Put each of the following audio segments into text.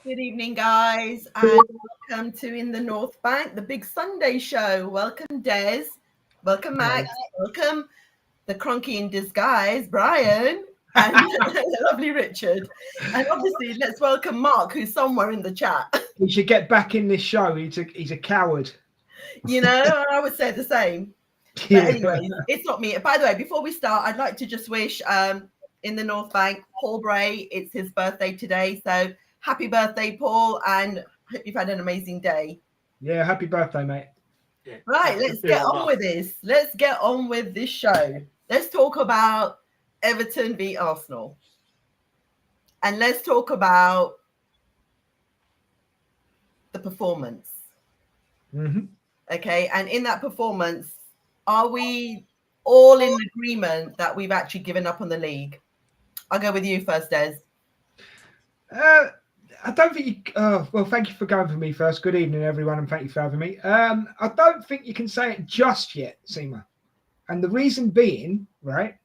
Good evening, guys, and welcome to In the North Bank, the big Sunday show. Welcome, Des. Welcome, Max. Welcome, the cronky in disguise, Brian, and the lovely Richard. And obviously, let's welcome Mark, who's somewhere in the chat. He should get back in this show. He's a coward. I would say the same. But anyway, it's not me. By the way, before we start, I'd like to just wish In the North Bank, Paul Bray, it's his birthday today. So happy birthday, Paul, and hope you've had an amazing day. Yeah, happy birthday, mate. Yeah. Right, let's get on with this. Let's get on with this show. Let's talk about Everton v Arsenal. And let's talk about the performance. Mm-hmm. Okay, and in that performance, are we all in agreement that we've actually given up on the league? I'll go with you first, Des. I don't think you... well, thank you for going for me first. Good evening, everyone, and thank you for having me. I don't think you can say it just yet, Seema. And the reason being, right,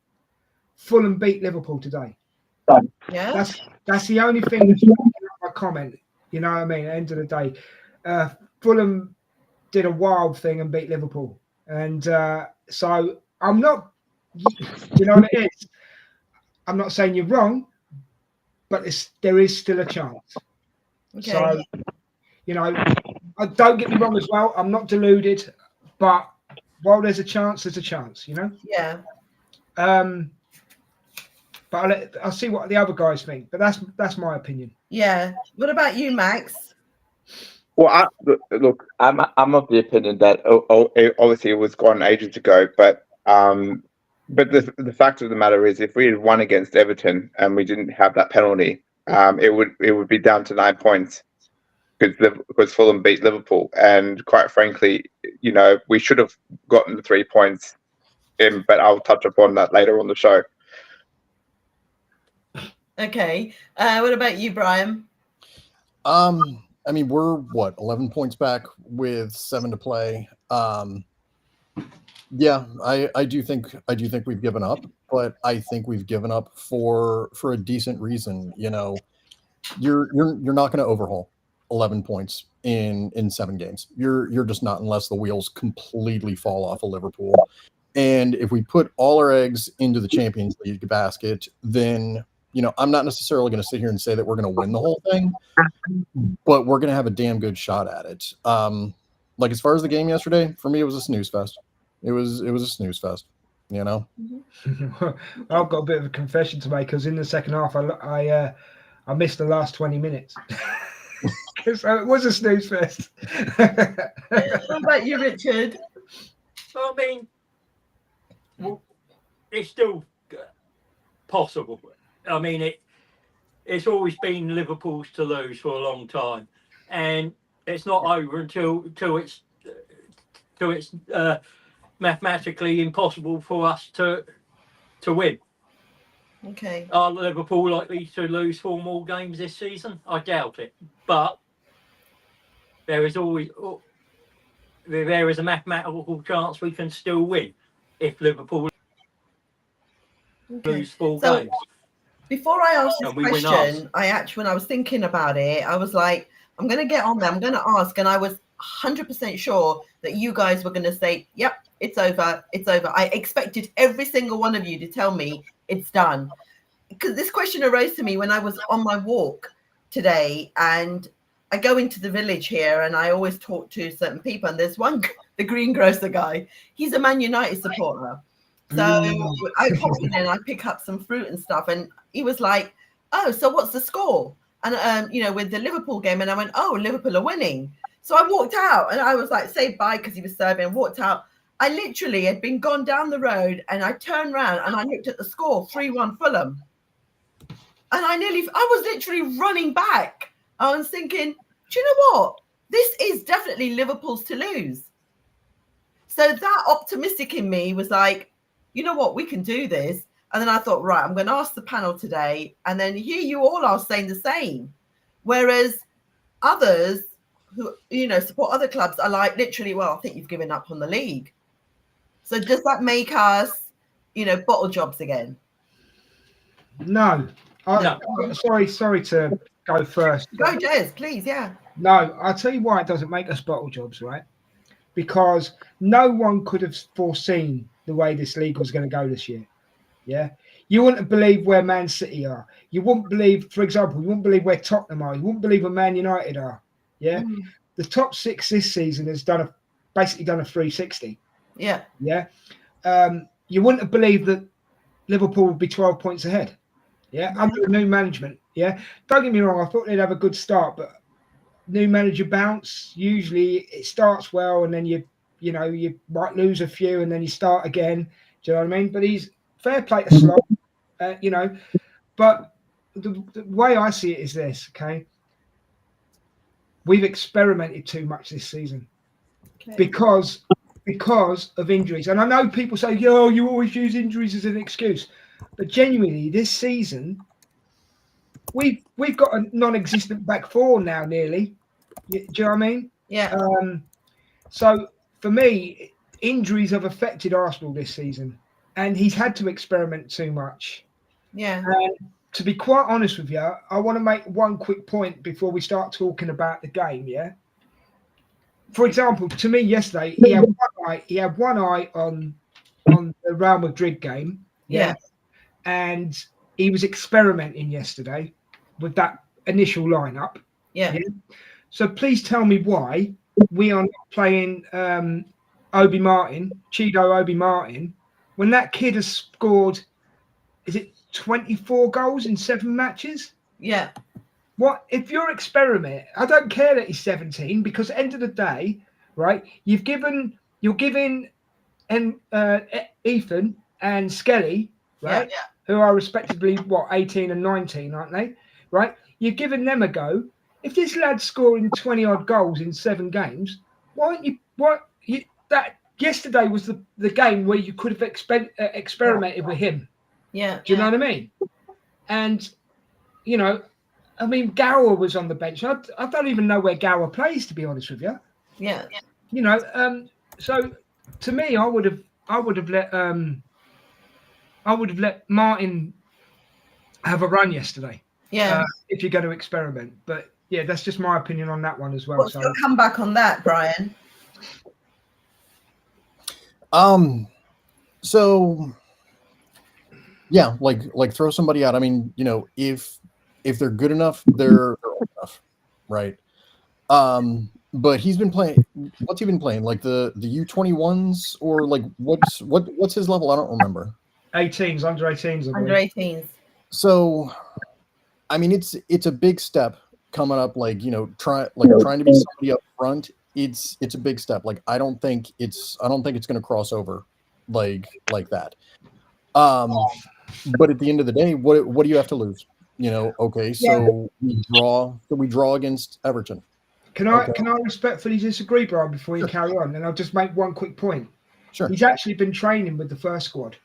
Fulham beat Liverpool today. Yeah. That's the only thing that's my comment. You know what I mean? At the end of the day, Fulham did a wild thing and beat Liverpool. And so I'm not... You know what it is? I'm not saying you're wrong, but there is still a chance. Okay. So, don't get me wrong as well. I'm not deluded, but while there's a chance, there's a chance, Yeah. But I'll see what the other guys think. But that's my opinion. Yeah. What about you, Max? Well, I'm of the opinion that obviously it was gone ages ago, but the fact of the matter is, if we had won against Everton and we didn't have that penalty, it would be down to 9 points because Fulham beat Liverpool, and quite frankly, we should have gotten the 3 points in. But I'll touch upon that later on the show. Okay. What about you, Brian? I mean, we're 11 points back with 7 to play. Yeah, I do think we've given up, but I think we've given up for a decent reason. You're not going to overhaul 11 points in 7 games. You're just not, unless the wheels completely fall off of Liverpool. And if we put all our eggs into the Champions League basket, then I'm not necessarily going to sit here and say that we're going to win the whole thing, but we're going to have a damn good shot at it. Like as far as the game yesterday, for me, it was a snooze fest. It was a snooze fest, Mm-hmm. I've got a bit of a confession to make, because in the second half, I missed the last 20 minutes. So it was a snooze fest. What about you, Richard? I mean, well, it's still possible. I mean, it's always been Liverpool's to lose for a long time, and it's not over until it's mathematically impossible for us to win. Okay. Are Liverpool likely to lose 4 more games this season? I doubt it, but there is a mathematical chance we can still win if Liverpool lose 4 games. Before I ask this question, when I was thinking about it, I was like, I'm going to get on there. I'm going to ask. And I was 100% sure that you guys were going to say, yep, it's over. It's over. I expected every single one of you to tell me it's done. Because this question arose to me when I was on my walk today. And I go into the village here and I always talk to certain people. And there's one, the greengrocer guy. He's a Man United supporter. So I pop in and I pick up some fruit and stuff, and he was like, "Oh, so what's the score?" And with the Liverpool game, and I went, "Oh, Liverpool are winning." So I walked out and I was like, "Say bye," because he was serving. Walked out. I literally had been gone down the road, and I turned around and I looked at the score, 3-1 Fulham, and I was literally running back. I was thinking, do you know what? This is definitely Liverpool's to lose. So that optimistic in me was like, you know what, we can do this. And then I thought, right, I'm going to ask the panel today. And then here you all are saying the same. Whereas others who, support other clubs are like, literally, well, I think you've given up on the league. So does that make us, bottle jobs again? No. No. Sorry to go first. Go, Jez, please. Yeah. No, I'll tell you why it doesn't make us bottle jobs, right? Because no one could have foreseen the way this league was going to go this year. Yeah. You wouldn't believe where Man City are. You wouldn't believe, for example, you wouldn't believe where Tottenham are. You wouldn't believe where Man United are. Yeah. The top 6 this season has basically done a 360. Yeah. Yeah. You wouldn't have believed that Liverpool would be 12 points ahead. Yeah. Under the new management. Yeah. Don't get me wrong. I thought they'd have a good start, but new manager bounce. Usually it starts well, and then you might lose a few, and then you start again. Do you know what I mean? But he's fair play to Slot, But the way I see it is this. Okay, we've experimented too much this season because of injuries, and I know people say, "Yo, you always use injuries as an excuse," but genuinely, this season we've got a non-existent back four now, nearly. Do you know what I mean? Yeah. So for me, injuries have affected Arsenal this season, and he's had to experiment too much. Yeah. And to be quite honest with you, I want to make one quick point before we start talking about the game. Yeah. For example, to me yesterday, he had one eye on the Real Madrid game. Yeah. And he was experimenting yesterday with that initial lineup. Yeah. So please tell me why we are not playing Chido Obi Martin, when that kid has scored, is it 24 goals in 7 matches? Yeah. What if you're experiment? I don't care that he's 17, because at the end of the day, right? You're giving Ethan and Skelly, right? Yeah. Who are respectively 18 and 19, aren't they? Right? You're giving them a go. If this lad's scoring 20 odd goals in 7 games, that yesterday was the game where you could have experimented with him. Yeah. Do you know what I mean? And Gower was on the bench. I don't even know where Gower plays, to be honest with you. Yeah. So to me, I would have let Martin have a run yesterday. Yeah. If you're going to experiment, but yeah, that's just my opinion on that one as well. What's your comeback on that, Brian? So yeah, like throw somebody out. I mean, if they're good enough, they're old enough, right? But he's been playing. What's he been playing? Like the U21s, or like what's his level? I don't remember. 18s, under 18s. Under 18s. So, I mean, it's a big step coming up. Trying to be somebody up front. It's a big step. Like I don't think it's going to cross over like that. But at the end of the day, what do you have to lose? Okay, so we draw against Everton. Can I respectfully disagree, Brian, before you carry on? And I'll just make one quick point. Sure. He's actually been training with the first squad.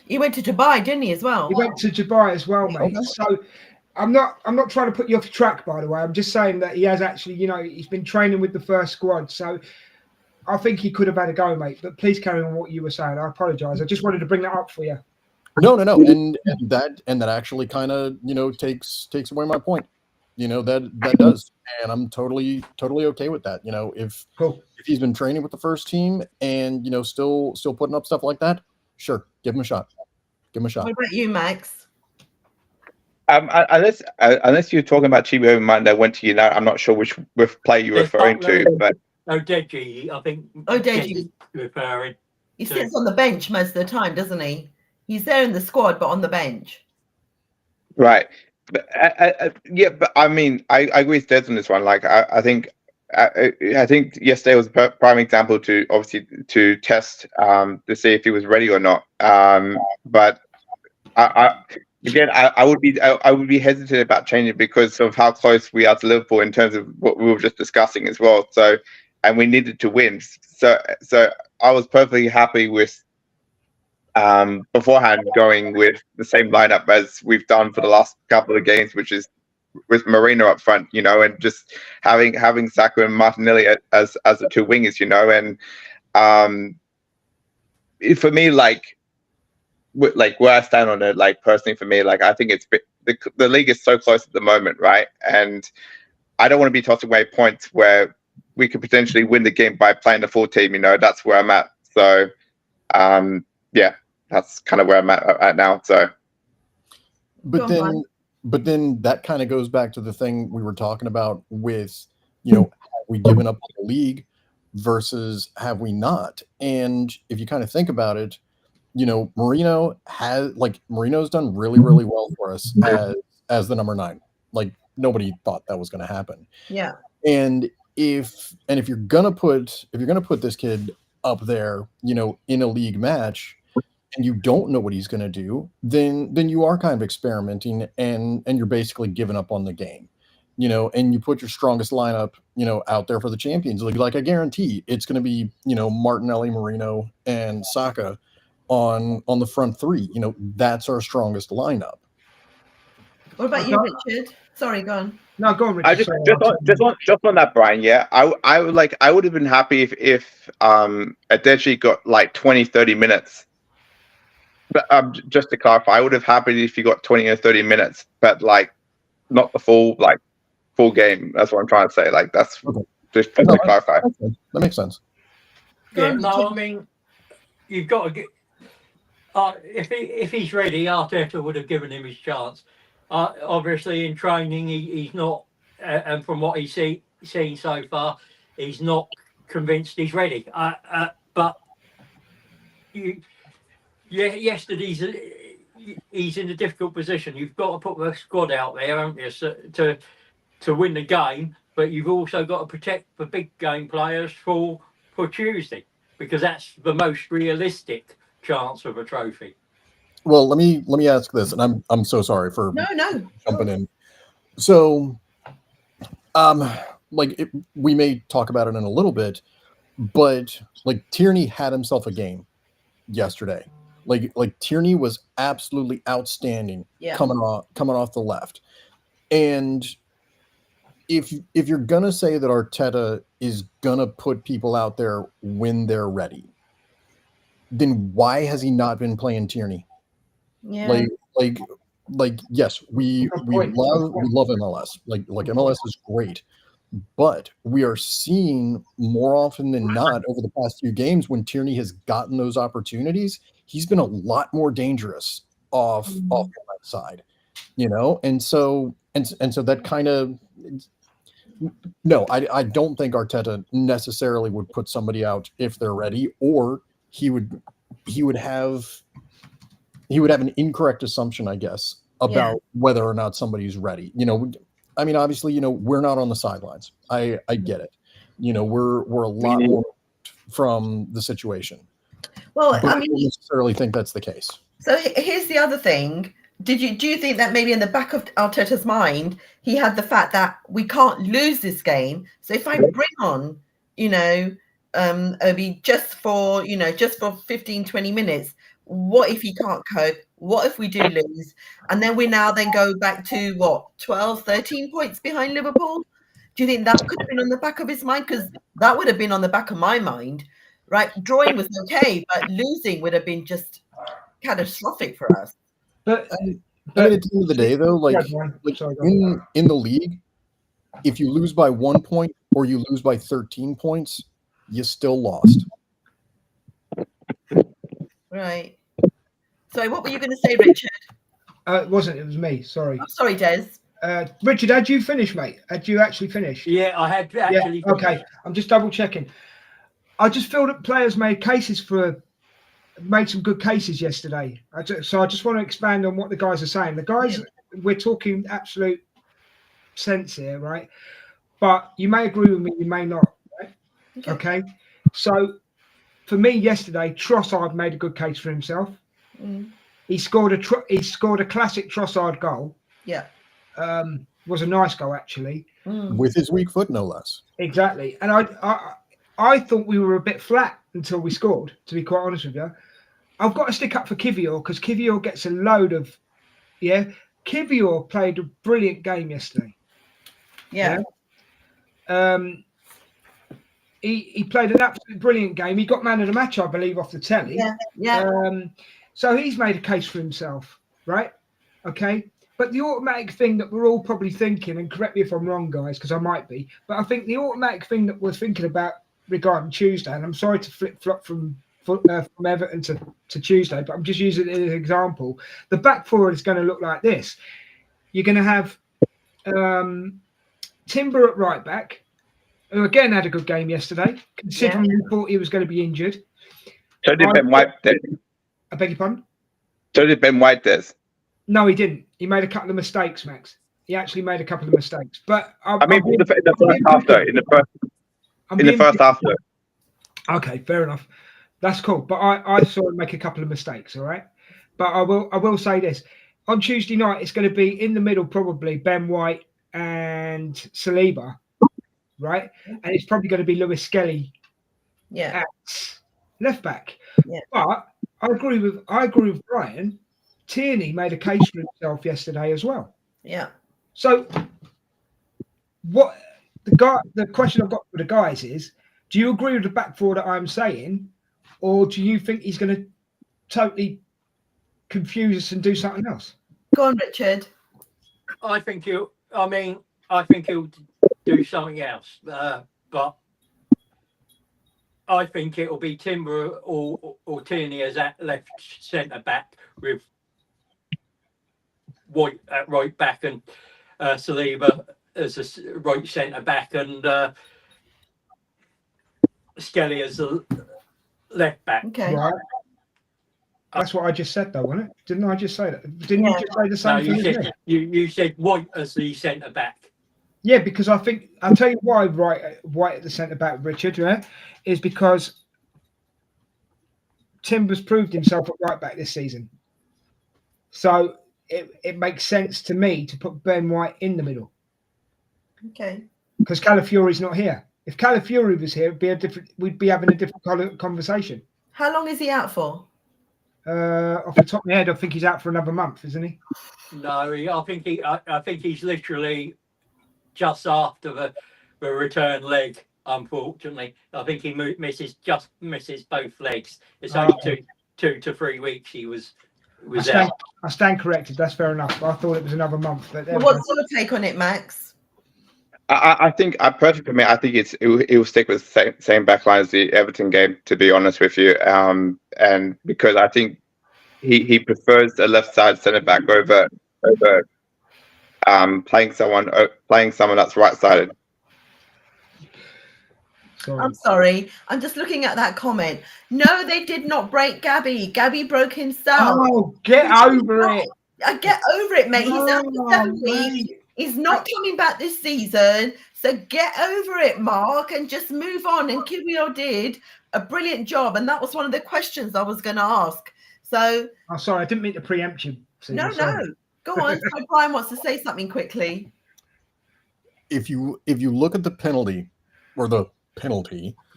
He went to Dubai, didn't he, as well? He went to Dubai as well, mate. Okay. So I'm not trying to put you off track, by the way. I'm just saying that he has actually, he's been training with the first squad. So I think he could have had a go, mate. But please carry on what you were saying. I apologise. I just wanted to bring that up for you. No. And that actually kind of, takes away my point. That does. And I'm totally okay with that. If he's been training with the first team and, still putting up stuff like that, sure, give him a shot. What about you, Max? Unless you're talking about Chibi Obi Martin that went to United, I'm not sure which player you're referring to. But Odeji, I think. Odeji referring. He sits on the bench most of the time, doesn't he? He's there in the squad, but on the bench. Right. But but I mean, I agree with Des on this one. Like, I think yesterday was a prime example to test to see if he was ready or not. But I would be hesitant about changing because of how close we are to Liverpool in terms of what we were just discussing as well. So, and we needed to win. So I was perfectly happy with beforehand going with the same lineup as we've done for the last couple of games, which is with Marino up front, and just having Saka and Martinelli as the 2 wingers, and for me, like where I stand on it, like personally for me, like I think the league is so close at the moment, right? And I don't want to be tossing away points where we could potentially win the game by playing the full team. That's where I'm at. So, yeah, that's kind of where I'm at now. So, but then that kind of goes back to the thing we were talking about with, have we given up the league versus have we not? And if you kind of think about it, Marino's done really, really well for us as the number 9. Like, nobody thought that was going to happen. Yeah. And if you're gonna put this kid up there, in a league match, and you don't know what he's gonna do, then you are kind of experimenting and you're basically giving up on the game. And you put your strongest lineup, out there for the Champions League. Like, I guarantee it's gonna be, Martinelli, Marino, and Saka on the front 3. That's our strongest lineup. What about you, Richard? Sorry, go on. No, go on, Richard. I just on that, Brian. Yeah, I would have been happy if Adeji got like 20-30 minutes. But just to clarify, I would have happy if he got 20 or 30 minutes, but like not the full game. That's what I'm trying to say. Like, that's just to clarify. That makes sense. Yeah, no, I mean, you've got to get. If he's ready, Arteta would have given him his chance. Obviously, in training, he's not, and from what he's seen so far, he's not convinced he's ready. But yesterday's he's in a difficult position. You've got to put the squad out there, haven't you, to win the game. But you've also got to protect the big game players for Tuesday, because that's the most realistic chance of a trophy. Well, let me ask this, and I'm so sorry for jumping in. So, we may talk about it in a little bit, but like, Tierney had himself a game yesterday. Like Tierney was absolutely outstanding coming off the left. And if you're gonna say that Arteta is gonna put people out there when they're ready, then why has he not been playing Tierney? Yeah. Like yes, we love MLS. Like MLS is great, but we are seeing more often than not over the past few games, when Tierney has gotten those opportunities, he's been a lot more dangerous off the left side, and so that kind of. No, I don't think Arteta necessarily would put somebody out if they're ready, or he would have an incorrect assumption, I guess, about whether or not somebody's ready. I mean, obviously, we're not on the sidelines. I get it. We're a lot more from the situation. Well, but I don't necessarily think that's the case. So here's the other thing. Do you think that maybe in the back of Arteta's mind, he had the fact that we can't lose this game? So if I bring on, Obi just for 15, 20 minutes, what if he can't cope? What if we do lose? And then we go back to 12, 13 points behind Liverpool? Do you think that could have been on the back of his mind? Because that would have been on the back of my mind, right? Drawing was okay, but losing would have been just catastrophic for us. But at the end of the day, though, in the league, if you lose by 1 point or you lose by 13 points, you still lost. Right. Sorry, what were you going to say, Richard? It wasn't. It was me. Sorry. Oh, sorry, Des. Richard, had you finished, mate? Had you actually finished? Yeah, I had actually. Yeah, okay, I'm just double checking. I just feel that players made some good cases yesterday. So I just want to expand on what the guys are saying. The guys, we're talking absolute sense here, right? But you may agree with me, you may not, right? Okay. So for me yesterday, Trossard made a good case for himself. He scored a classic Trossard goal. Yeah. Was a nice goal, actually. With his weak foot, no less. Exactly. And I thought we were a bit flat until we scored, to be quite honest with you. I've got to stick up for Kivior, because Kivior gets a load of... Kivior played a brilliant game yesterday. Yeah. He played an absolutely brilliant game. He got man of the match, I believe, off the telly. Yeah. So he's made a case for himself, right? Okay. But the automatic thing that we're all probably thinking, and correct me if I'm wrong, guys, because I might be, but I think the automatic thing that we're thinking about regarding Tuesday, and I'm sorry to flip-flop from Everton to Tuesday, but I'm just using it as an example. The back four is going to look like this. You're going to have Timber at right back, who again had a good game yesterday, considering we thought he was going to be injured. So did Ben White. I beg your pardon? So did Ben White this? No, he didn't. He made a couple of mistakes, Max. He actually made a couple of mistakes. But I mean, in the first half, though. In the first half, though. Okay, fair enough. That's cool. But I saw him make a couple of mistakes. All right. But I will say this: on Tuesday night, it's going to be in the middle, probably Ben White and Saliba, right? And it's probably going to be Lewis Skelly, at left back. Yeah. But I agree with Brian. Tierney made a case for himself yesterday as well. Yeah. So, what the question I've got for the guys is: do you agree with the back four that I'm saying, or do you think he's going to totally confuse us and do something else? Go on, Richard. I think he'll do something else, but I think it'll be Timber or Tierney as that left centre back with White at right back and Saliba as a right centre back and Skelly as a left back. Okay. Right. That's what I just said, though, wasn't it? Didn't I just say that? Didn't you just say the same thing as me? You said White as the centre back. Yeah, because I think I'll tell you why White at the centre back, Richard, is because Timber's proved himself at right back this season. So it makes sense to me to put Ben White in the middle. Okay. Because Calafiori's not here. If Calafiori was here, we'd be having a different conversation. How long is he out for? Off the top of my head, I think he's out for another month, isn't he? No, I think he's literally just after the return leg. Unfortunately, I think he misses both legs. It's only 2 to 3 weeks he was out. I stand corrected. That's fair enough. I thought it was another month. But what's your take on it, Max? I think personally for me, I think it will stick with the same backline as the Everton game. To be honest with you, and because I think he prefers a left side centre back over playing someone that's right sided. I'm sorry. I'm just looking at that comment. No, they did not break Gabby. Gabby broke himself. Oh, get over it. I get over it, mate. He's out for 7 weeks. He's not coming back this season. So get over it, Mark, and just move on. And Kiwior did a brilliant job. And that was one of the questions I was going to ask. So. I'm sorry. I didn't mean to preempt you. No. Go on. So Brian wants to say something quickly. If you look at the penalty,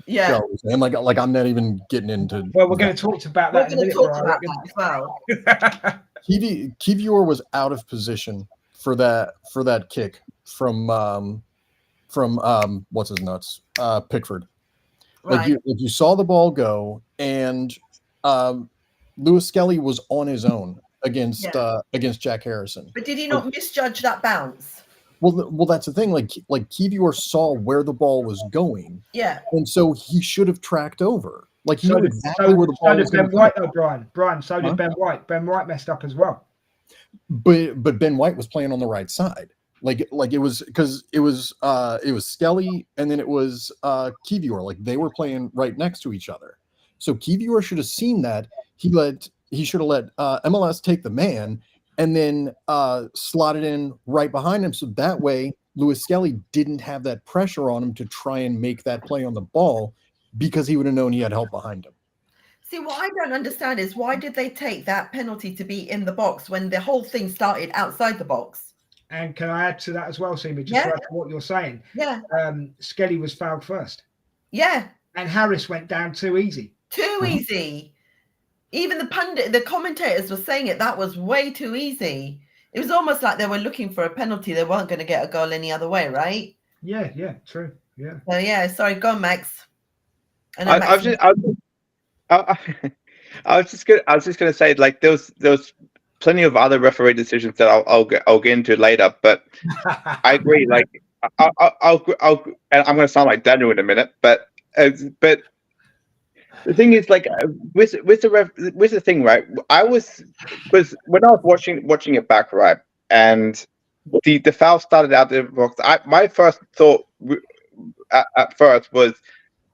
yeah, and like I'm not even getting into. Well, we're going to talk about that. We're going to talk about that as well. Kiwior was out of position for that kick from what's his nuts, Pickford. Right. Like you saw the ball go, and Lewis Skelly was on his own against Jack Harrison. But did he not misjudge that bounce? Well, that's the thing. Like Kiwior saw where the ball was going. Yeah. And so he should have tracked over. Like he knew exactly where the ball was going. Ben White, though, Brian. So did Ben White. Ben White messed up as well. But Ben White was playing on the right side. Like it was because it was Skelly and then it was Kiwior. Like they were playing right next to each other. So Kiwior should have seen that. He should have let MLS take the man and then slot it in right behind him. So that way, Lewis Skelly didn't have that pressure on him to try and make that play on the ball because he would have known he had help behind him. See, what I don't understand is why did they take that penalty to be in the box when the whole thing started outside the box? And can I add to that as well, Seema, just to add to what you're saying? Yeah. Skelly was fouled first. Yeah. And Harris went down too easy. Too easy. Even the commentators were saying that was way too easy. It was almost like they were looking for a penalty. They weren't going to get a goal any other way, right? Yeah, true. Yeah. So yeah, sorry, go on, Max. I was just going to say, like there was plenty of other referee decisions that I'll get into later. But I agree. Like I'll and I'm going to sound like Daniel in a minute, but the thing is, like with the thing, right? Because when I was watching it back, right, and the foul started out the box. My first thought at first was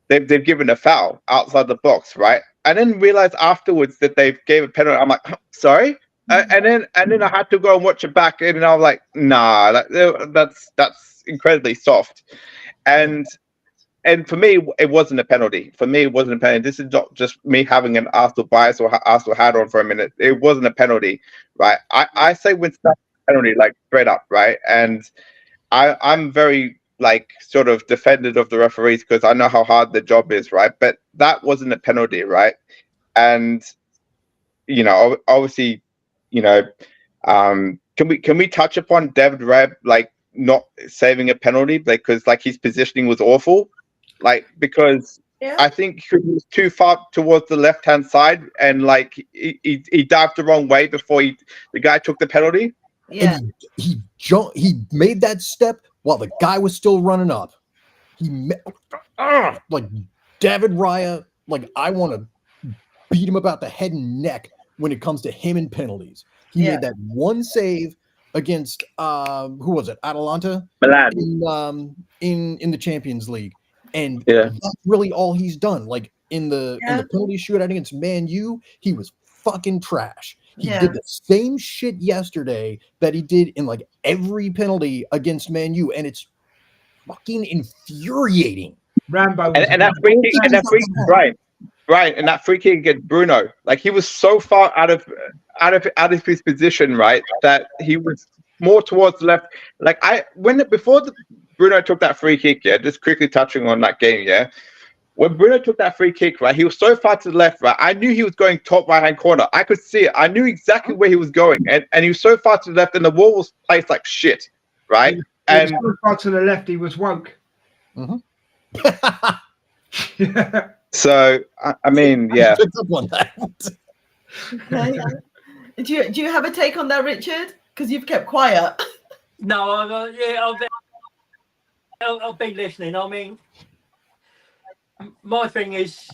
they've given a foul outside the box, right? I didn't realize afterwards that they gave a penalty. I'm like, sorry, and then I had to go and watch it back, and I was like, nah, that's incredibly soft, and for me, it wasn't a penalty. For me, it wasn't a penalty. This is not just me having an Arsenal bias or Arsenal hat on for a minute. It wasn't a penalty, right? I say when stuff penalty, like straight up, right? And I'm very like sort of defended of the referees because I know how hard the job is, right? But that wasn't a penalty, right? And you know, obviously, you know, can we touch upon David Raya like not saving a penalty because like his positioning was awful, like because I think he was too far towards the left-hand side and like he dived the wrong way before the guy took the penalty. Yeah, and he made that step while the guy was still running up. Like David Raya, like I want to beat him about the head and neck when it comes to him and penalties. He made that one save against who was it? Atalanta Milan in the Champions League, and that's really all he's done. Like in the penalty shootout against Man U, he was fucking trash. He did the same shit yesterday that he did in like every penalty against Man U, and it's fucking infuriating. Rambo and that free kick, right, and that free kick against Bruno, like he was so far out of his position, right, that he was more towards the left. Like before Bruno took that free kick, just quickly touching on that game, when Bruno took that free kick, right, he was so far to the left, right, I knew he was going top right-hand corner. I could see it. I knew exactly where he was going, and he was so far to the left, and the wall was placed like shit, right? And so far to the left, he was woke. Mm-hmm. So I mean, yeah. Do you have a take on that, Richard? Because you've kept quiet. No, I've been listening. I mean, my thing is,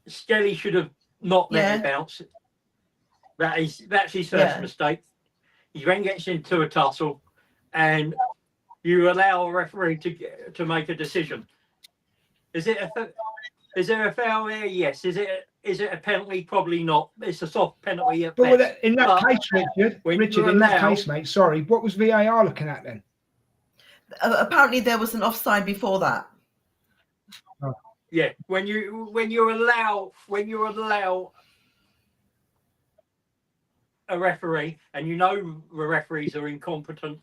Skelly should have not let him bounce. That's his first mistake. He then gets into a tussle, and you allow a referee to make a decision. Is there a foul there? Yes. Is it a penalty? Probably not. It's a soft penalty at best. Well, in that case, Richard, in that case, mate, sorry, what was VAR looking at then? Apparently, there was an offside before that. Oh. Yeah, when you allow a referee, and you know the referees are incompetent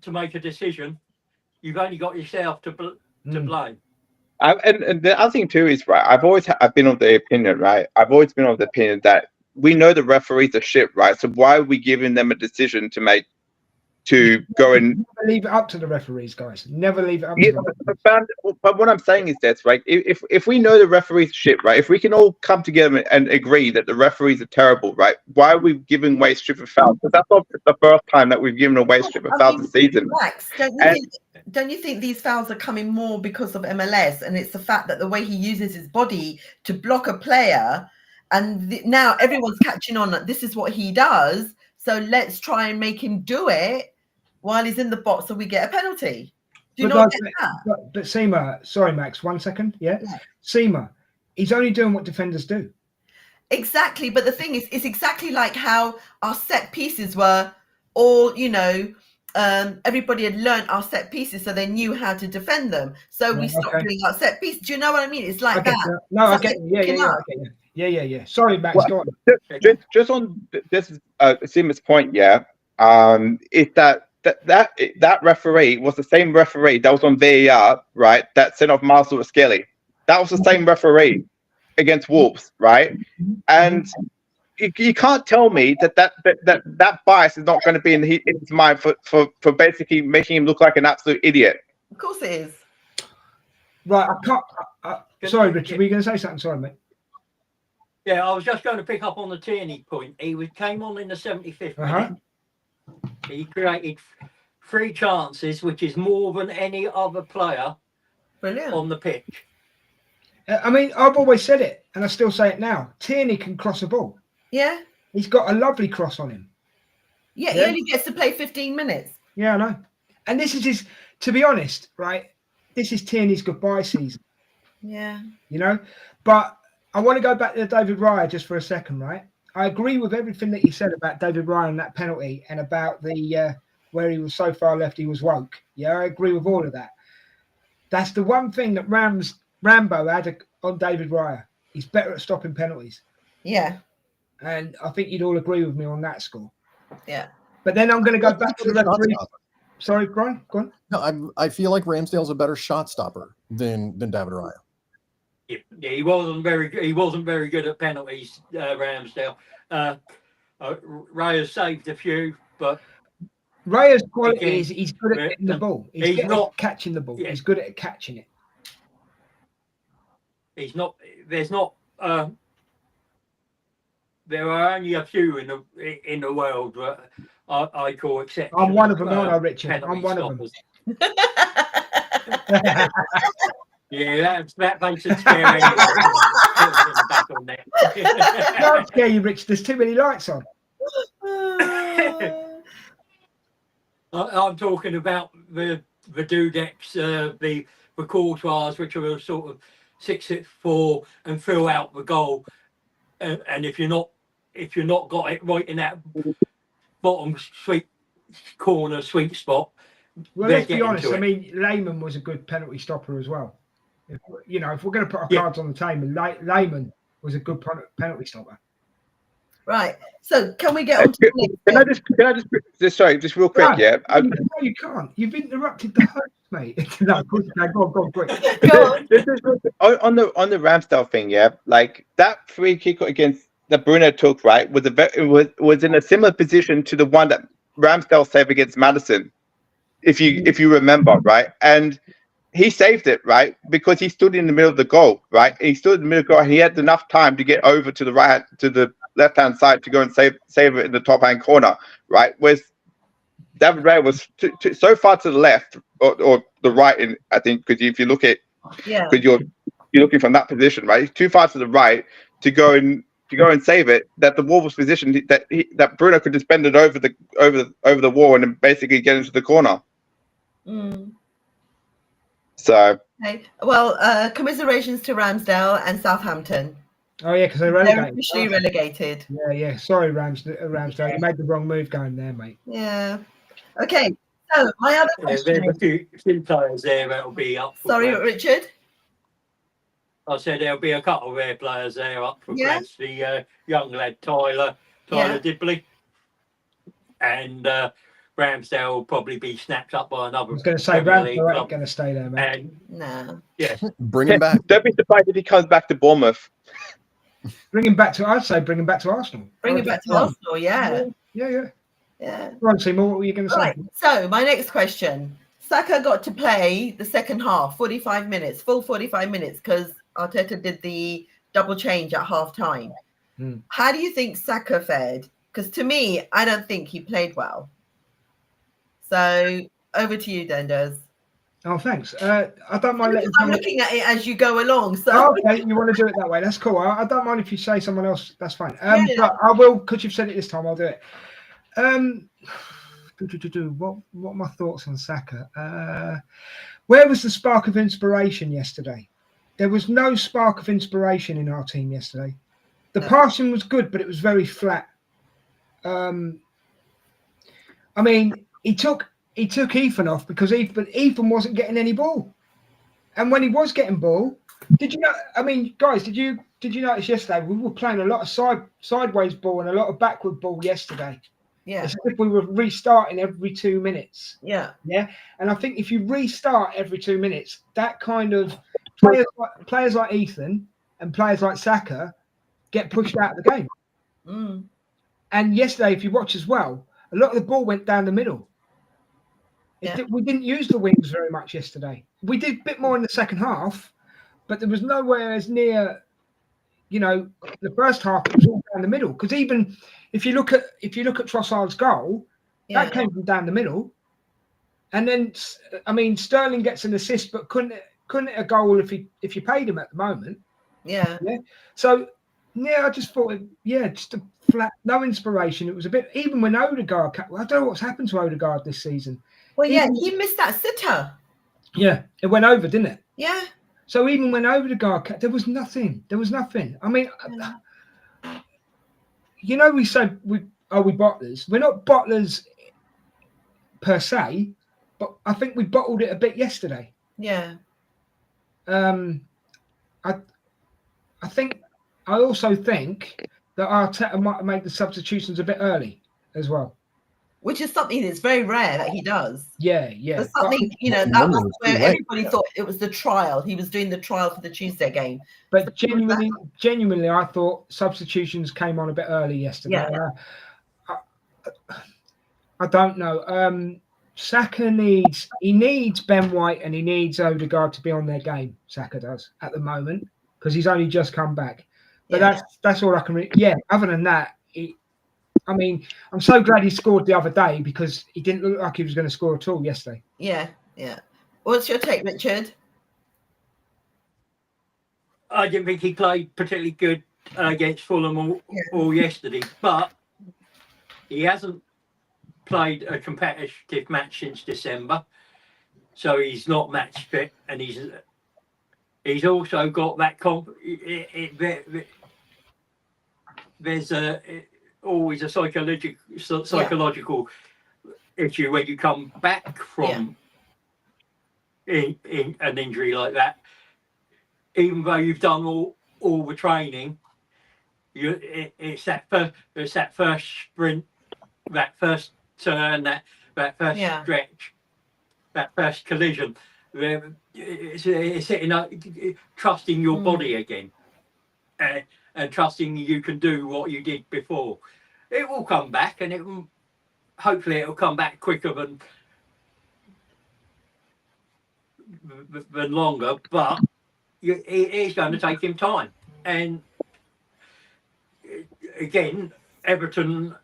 to make a decision, you've only got yourself to blame. And the other thing too is, right, I've been of the opinion, right? I've always been of the opinion that we know the referees are shit, right? So why are we giving them a decision to go and never leave it up to the referees, guys? Never leave it up to them. But what I'm saying is this, right? If we know the referees shit, right? If we can all come together and agree that the referees are terrible, right? Why are we giving away strip of fouls? Because that's not the first time that we've given away strip of fouls this season. Max, don't you think these fouls are coming more because of MLS, and it's the fact that the way he uses his body to block a player, and now everyone's catching on that this is what he does, so let's try and make him do it while he's in the box so we get a penalty. Do you not get that? But Seema, sorry, Max, 1 second. Yeah. Seema, he's only doing what defenders do. Exactly. But the thing is, it's exactly like how our set pieces were all, everybody had learned our set pieces, so they knew how to defend them. So we stopped doing our set piece. Do you know what I mean? It's like that. No, I get Yeah. Sorry, Max. Well, go on. Just on this Seema's point, is that referee was the same referee that was on VAR, right? That sent off Marcel Skelly. That was the same referee against Wolves, right? And you can't tell me that bias is not going to be in his mind for basically making him look like an absolute idiot. Of course it is. Right, I can't. Sorry, Richard, were you going to say something? Sorry, mate. Yeah, I was just going to pick up on the Tierney point. He came on in the 75th minute. He created 3 chances, which is more than any other player on the pitch. I mean, I've always said it, and I still say it now. Tierney can cross a ball. Yeah. He's got a lovely cross on him. Yeah, he only gets to play 15 minutes. Yeah, I know. And this is his, to be honest, right? This is Tierney's goodbye season. Yeah. You know? But I want to go back to David Raya just for a second, right? I agree with everything that you said about David Raya and that penalty and about the where he was so far left he was woke. Yeah, I agree with all of that. That's the one thing that Rambo had on David Raya. He's better at stopping penalties. Yeah. And I think you'd all agree with me on that score. Yeah. But then I'm going to go back to the referee. Sorry, Brian, go on. No, I feel like Ramsdale's a better shot stopper than David Raya. Yeah, he wasn't very good at penalties, Ramsdale. Raya saved a few, but Raya's quality is he's good at getting the ball. He's not catching the ball. Yeah. He's good at catching it. He's not. There's not. There are only a few in the world that I call exceptional. I'm one of them, aren't I, Richard? I'm one of them. Yeah, that makes it scary. Don't scare you, Richard. There's too many lights on. I'm talking about the Dudeks, the Courtois, which are sort of 6'4" and fill out the goal. And if you're not got it right in that bottom sweet corner sweet spot, well, let's be honest. I mean, Lehmann was a good penalty stopper as well. If we're going to put our cards on the table, Lehmann was a good penalty stopper. Right. So can we get on to the next Can I just sorry, just real quick, no, no, you can't. You've interrupted the host, mate. No, go on, quick. Go on. on the Ramsdale thing, yeah, like that free kick against that Bruno took, right, was in a similar position to the one that Ramsdale saved against Maddison, if you remember, right, and he saved it, right, because he stood in the middle of the goal, right, he stood in the middle of the goal, and he had enough time to get over to the left-hand side to go and save it in the top-hand corner, right, whereas David Raya was so far to the left or the right, I think, because if you look at, because you're looking from that position, right, he's too far to the right to go and save it, that the wall was positioned that Bruno could just bend it over the wall and then basically get into the corner. Mm. So Okay. Well, commiserations to Ramsdale and Southampton. Oh yeah, because they're officially relegated. Yeah. Sorry, Ramsdale, you made the wrong move going there, mate. Yeah. Okay. So my other question. There's a few players there that'll be up. Sorry, Richard. I said there'll be a couple of their players there up for grabs. The young lad Tyler Dibley, and Ramsdale will probably be snapped up by another. I was going to say Ramsdale ain't going to stay there, mate. No. Yeah, bring him back. Don't be surprised if he comes back to Bournemouth. Bring him back to. I'd say bring him back to Arsenal. Bring him back to Arsenal. Yeah. Yeah. Right, Seymour, what were you going to say? Right. So my next question: Saka got to play the second half, 45 minutes, full 45 minutes, because Arteta did the double change at half time. How do you think Saka fared? Because to me, I don't think he played well. So over to you, Denders. Oh, thanks. I don't mind letting. I'm looking at it as you go along. So okay, you want to do it that way? That's cool. I don't mind if you say someone else. That's fine. But I will, because you've said it this time. I'll do it. What are my thoughts on Saka? Where was the spark of inspiration yesterday? There was no spark of inspiration in our team yesterday. The passing was good, but it was very flat. I mean, he took Ethan off because Ethan wasn't getting any ball, and when he was getting ball, did you know? I mean, guys, did you notice yesterday we were playing a lot of sideways ball and a lot of backward ball yesterday? Yeah, as if we were restarting every 2 minutes. Yeah. And I think if you restart every 2 minutes, that kind of players like Ethan and players like Saka get pushed out of the game. And yesterday, if you watch as well, a lot of the ball went down the middle. We didn't use the wings very much yesterday. We did a bit more in the second half, but there was nowhere as near you know, the first half it was all down the middle. Because even if you look at Trossard's goal, that came from down the middle. And then, I mean, Sterling gets an assist, but couldn't hit a goal if you paid him at the moment. Yeah. So I just thought, just a flat, no inspiration. It was a bit, even when Odegaard, I don't know what's happened to Odegaard this season. Well, he missed that sitter. Yeah, it went over, didn't it? Yeah. So even when Odegaard, there was nothing. I mean, you know, we said we bottlers. We're not bottlers per se, but I think we bottled it a bit yesterday. Yeah. I also think that Arteta might have made the substitutions a bit early as well. Which is something that's very rare that he does. Yeah. There's something, that was where everybody thought it was the trial. He was doing the trial for the Tuesday game. But genuinely, I thought substitutions came on a bit early yesterday. Yeah. I don't know. Saka needs Ben White and he needs Odegaard to be on their game. Saka does at the moment because he's only just come back. But that's all I can. Other than that, I'm so glad he scored the other day because he didn't look like he was going to score at all yesterday. Yeah. What's your take, Richard? I didn't think he played particularly good against Fulham all yesterday, but he hasn't played a competitive match since December, so he's not match fit, and he's also got that there's always a psychological issue when you come back from in an injury like that. Even though you've done all the training, it's that first sprint, that first turn, that first stretch, that first collision. It's sitting up, trusting your body again, and trusting you can do what you did before. It will come back, and hopefully it'll come back quicker than longer. But it is going to take him time. And again, Everton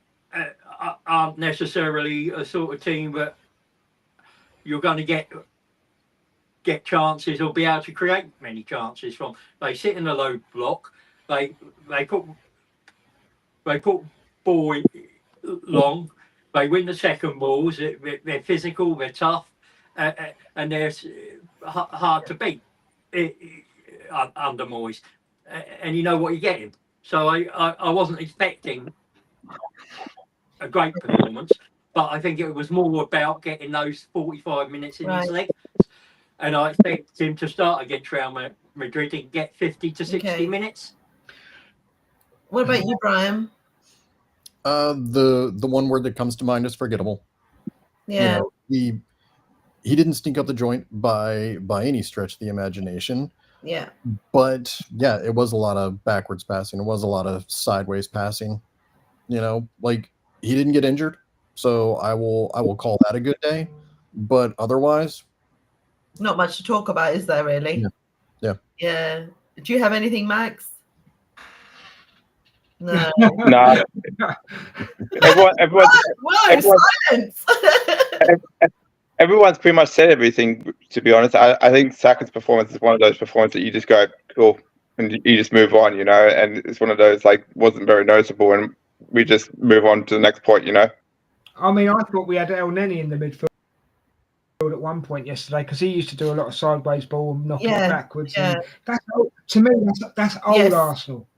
aren't necessarily a sort of team that you're going to get chances or be able to create many chances from. They sit in a low block. They put ball long. They win the second balls. They're physical. They're tough, and they're hard to beat under Moyes. And you know what you're getting. So I wasn't expecting a great performance, but I think it was more about getting those 45 minutes in his legs. And I expect him to start against Real Madrid and get 50 to 60 minutes. What about you, Brian? The one word that comes to mind is forgettable. Yeah. He didn't stink up the joint by any stretch of the imagination. Yeah. But it was a lot of backwards passing. It was a lot of sideways passing. Like he didn't get injured, so I will call that a good day. But otherwise, not much to talk about, is there really? Yeah. Do you have anything, Max? No. No. Everyone's pretty much said everything, to be honest. I think Saka's performance is one of those performances that you just go, cool, and you just move on, and it's one of those, like, wasn't very noticeable, and we just move on to the next point, I mean, I thought we had El Neni in the midfield at one point yesterday because he used to do a lot of sideways ball and knocking it backwards. Yeah. And to me, that's old Arsenal.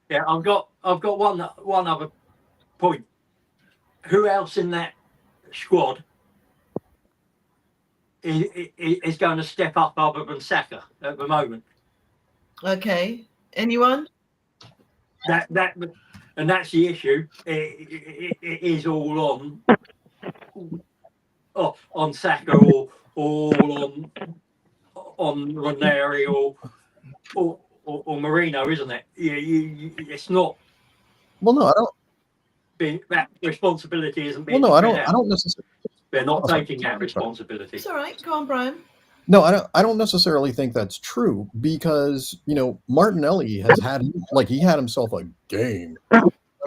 Yeah, I've got one other point. Who else in that squad is going to step up other than Saka at the moment? Okay, anyone? And that's the issue. It is all on Saka or on Ranieri or Marino, isn't it? It's not. Well, no, I don't. That responsibility isn't being. Well, no, I don't necessarily. They're not taking that responsibility. It's all right. Go on, Brian. No, I don't necessarily think that's true because Martinelli has had he had himself a game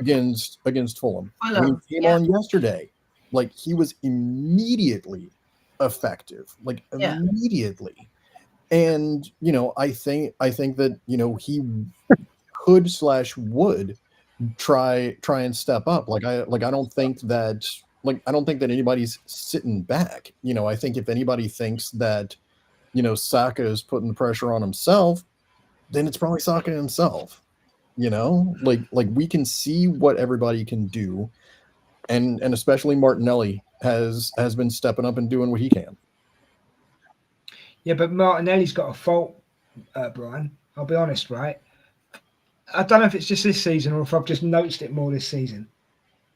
against Fulham. When he came on yesterday, he was immediately effective, immediately. And I think that he could/would try and step up. I don't think that anybody's sitting back. I think if anybody thinks that Saka is putting the pressure on himself, then it's probably Saka himself. We can see what everybody can do, and especially Martinelli has been stepping up and doing what he can. Yeah, but Martinelli's got a fault, Brian. I'll be honest, right? I don't know if it's just this season or if I've just noticed it more this season.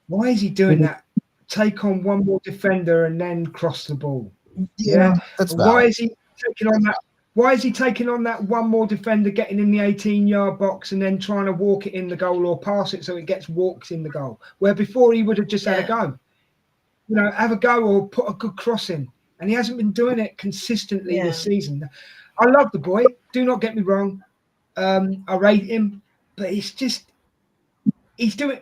Why is he doing that? Take on one more defender and then cross the ball. Yeah. That's why is he taking on that? Why is he taking on that one more defender, getting in the 18-yard box and then trying to walk it in the goal or pass it so it gets walked in the goal? Where before he would have just had a go. Have a go or put a good cross in. And he hasn't been doing it consistently this season. I love the boy. Do not get me wrong. I rate him. But it's just, he's doing.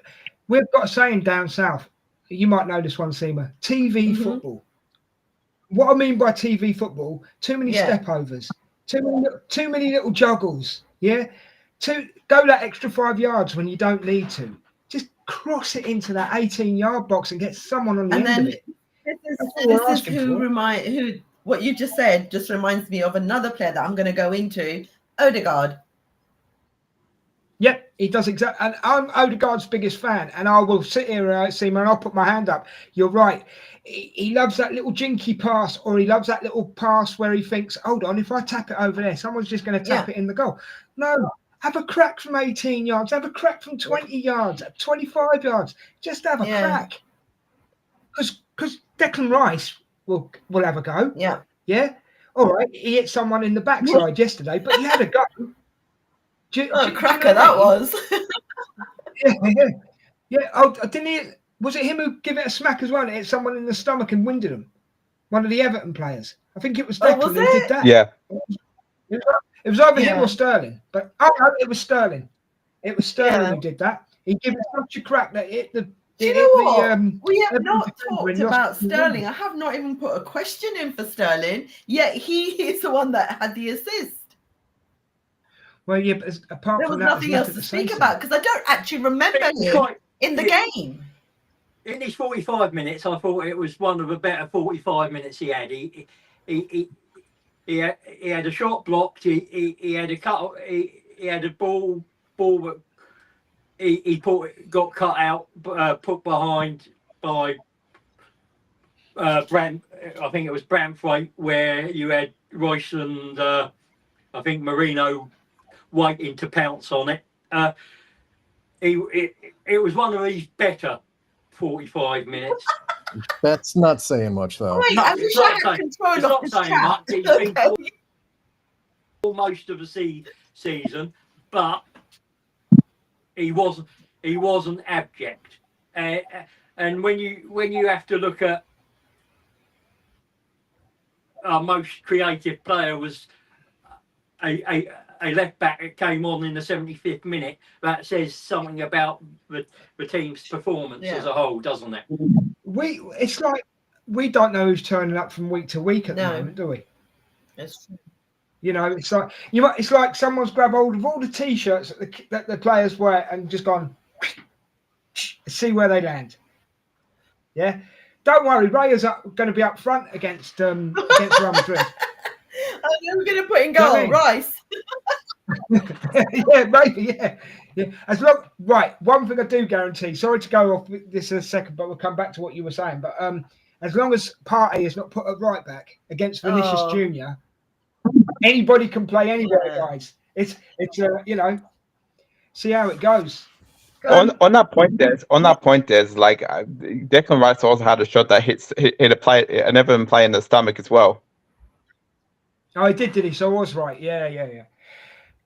We've got a saying down south. You might know this one, Seema. TV football. What I mean by TV football, too many step overs, too many little juggles. Yeah, go that extra 5 yards when you don't need to. Just cross it into that 18-yard box and get someone on the end of it. This is what you just said just reminds me of another player that I'm going to go into, Odegaard. Yep, he does exactly. And I'm Odegaard's biggest fan. And I will sit here, Seema, and I'll put my hand up. You're right. He loves that little jinky pass, or he loves that little pass where he thinks, hold on, if I tap it over there, someone's just going to tap it in the goal. No, have a crack from 18 yards. Have a crack from 20 yards, 25 yards. Just have a crack. Because Declan Rice will have a go. Yeah. Yeah. All right. He hit someone in the backside yesterday, but he had a go. Cracker that was. Yeah. Oh, didn't he? Was it him who gave it a smack as well? And it hit someone in the stomach and winded him. One of the Everton players. I think it was Declan who did that. Yeah. It was either him or Sterling. But no, it was Sterling. It was Sterling who did that. He gave it such a crack that it hit the. Do you know what? We have not talked about Sterling. I have not even put a question in for Sterling, yet he is the one that had the assist. Well, yeah, but apart there from was that, nothing else to speak about because I don't actually remember him in the game. In his 45 minutes, I thought it was one of the better 45 minutes he had. He had a shot blocked. He had a cut. He had a ball that got cut out, put behind by Brand. I think it was Branthwaite, where you had Royce and I think Marino waiting to pounce on it. It was one of these better 45 minutes. That's not saying much, though. Wait, I wish I had control of this chat. He's been for most of the season, but he wasn't abject. And when you have to look at our most creative player was a left back that came on in the 75th minute, that says something about the team's performance as a whole, doesn't it? It's like we don't know who's turning up from week to week at the moment, do we? It's true. It's like someone's grabbed hold of all the t-shirts that the players wear and just gone see where they land. Yeah, don't worry, Ray is going to be up front against Real Madrid. We're going to put in goal, you know Rice. Yeah, maybe, yeah. As long, right, one thing I do guarantee, sorry to go off this in a second, but we'll come back to what you were saying. But as long as Partey is not put at right back against Vinicius Jr., anybody can play anywhere, guys. It's see how it goes. On that point, there's like Declan Rice also had a shot that hit an Everton player in the stomach as well. Oh, he did he? So I was right. Yeah.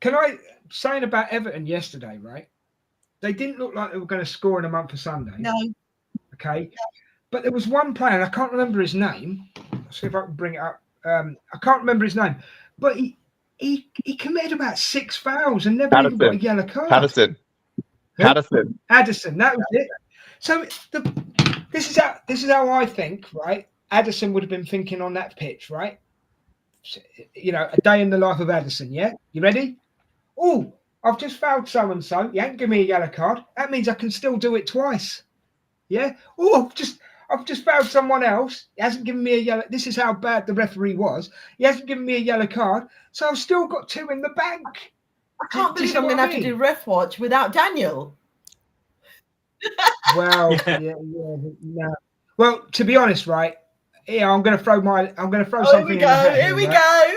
Can I saying about Everton yesterday, right? They didn't look like they were going to score in a month for Sunday. No. Okay. But there was one player, and I can't remember his name. I'll see if I can bring it up. I can't remember his name, but he committed about 6 fouls and never even got a yellow card. Patterson. Addison, that was it. So this is how I think, right? Addison would have been thinking on that pitch, right? You know, a day in the life of Addison. Yeah, you ready? Oh, I've just fouled so and so. You ain't give me a yellow card. That means I can still do it twice. Yeah. Oh, I've just fouled someone else. He hasn't given me a yellow. This is how bad the referee was. He hasn't given me a yellow card, so I've still got 2 in the bank. I can't believe I'm going to have to do ref watch without Daniel. Well, yeah, no. Well, to be honest, right? Yeah, I'm going to throw something. Here we go.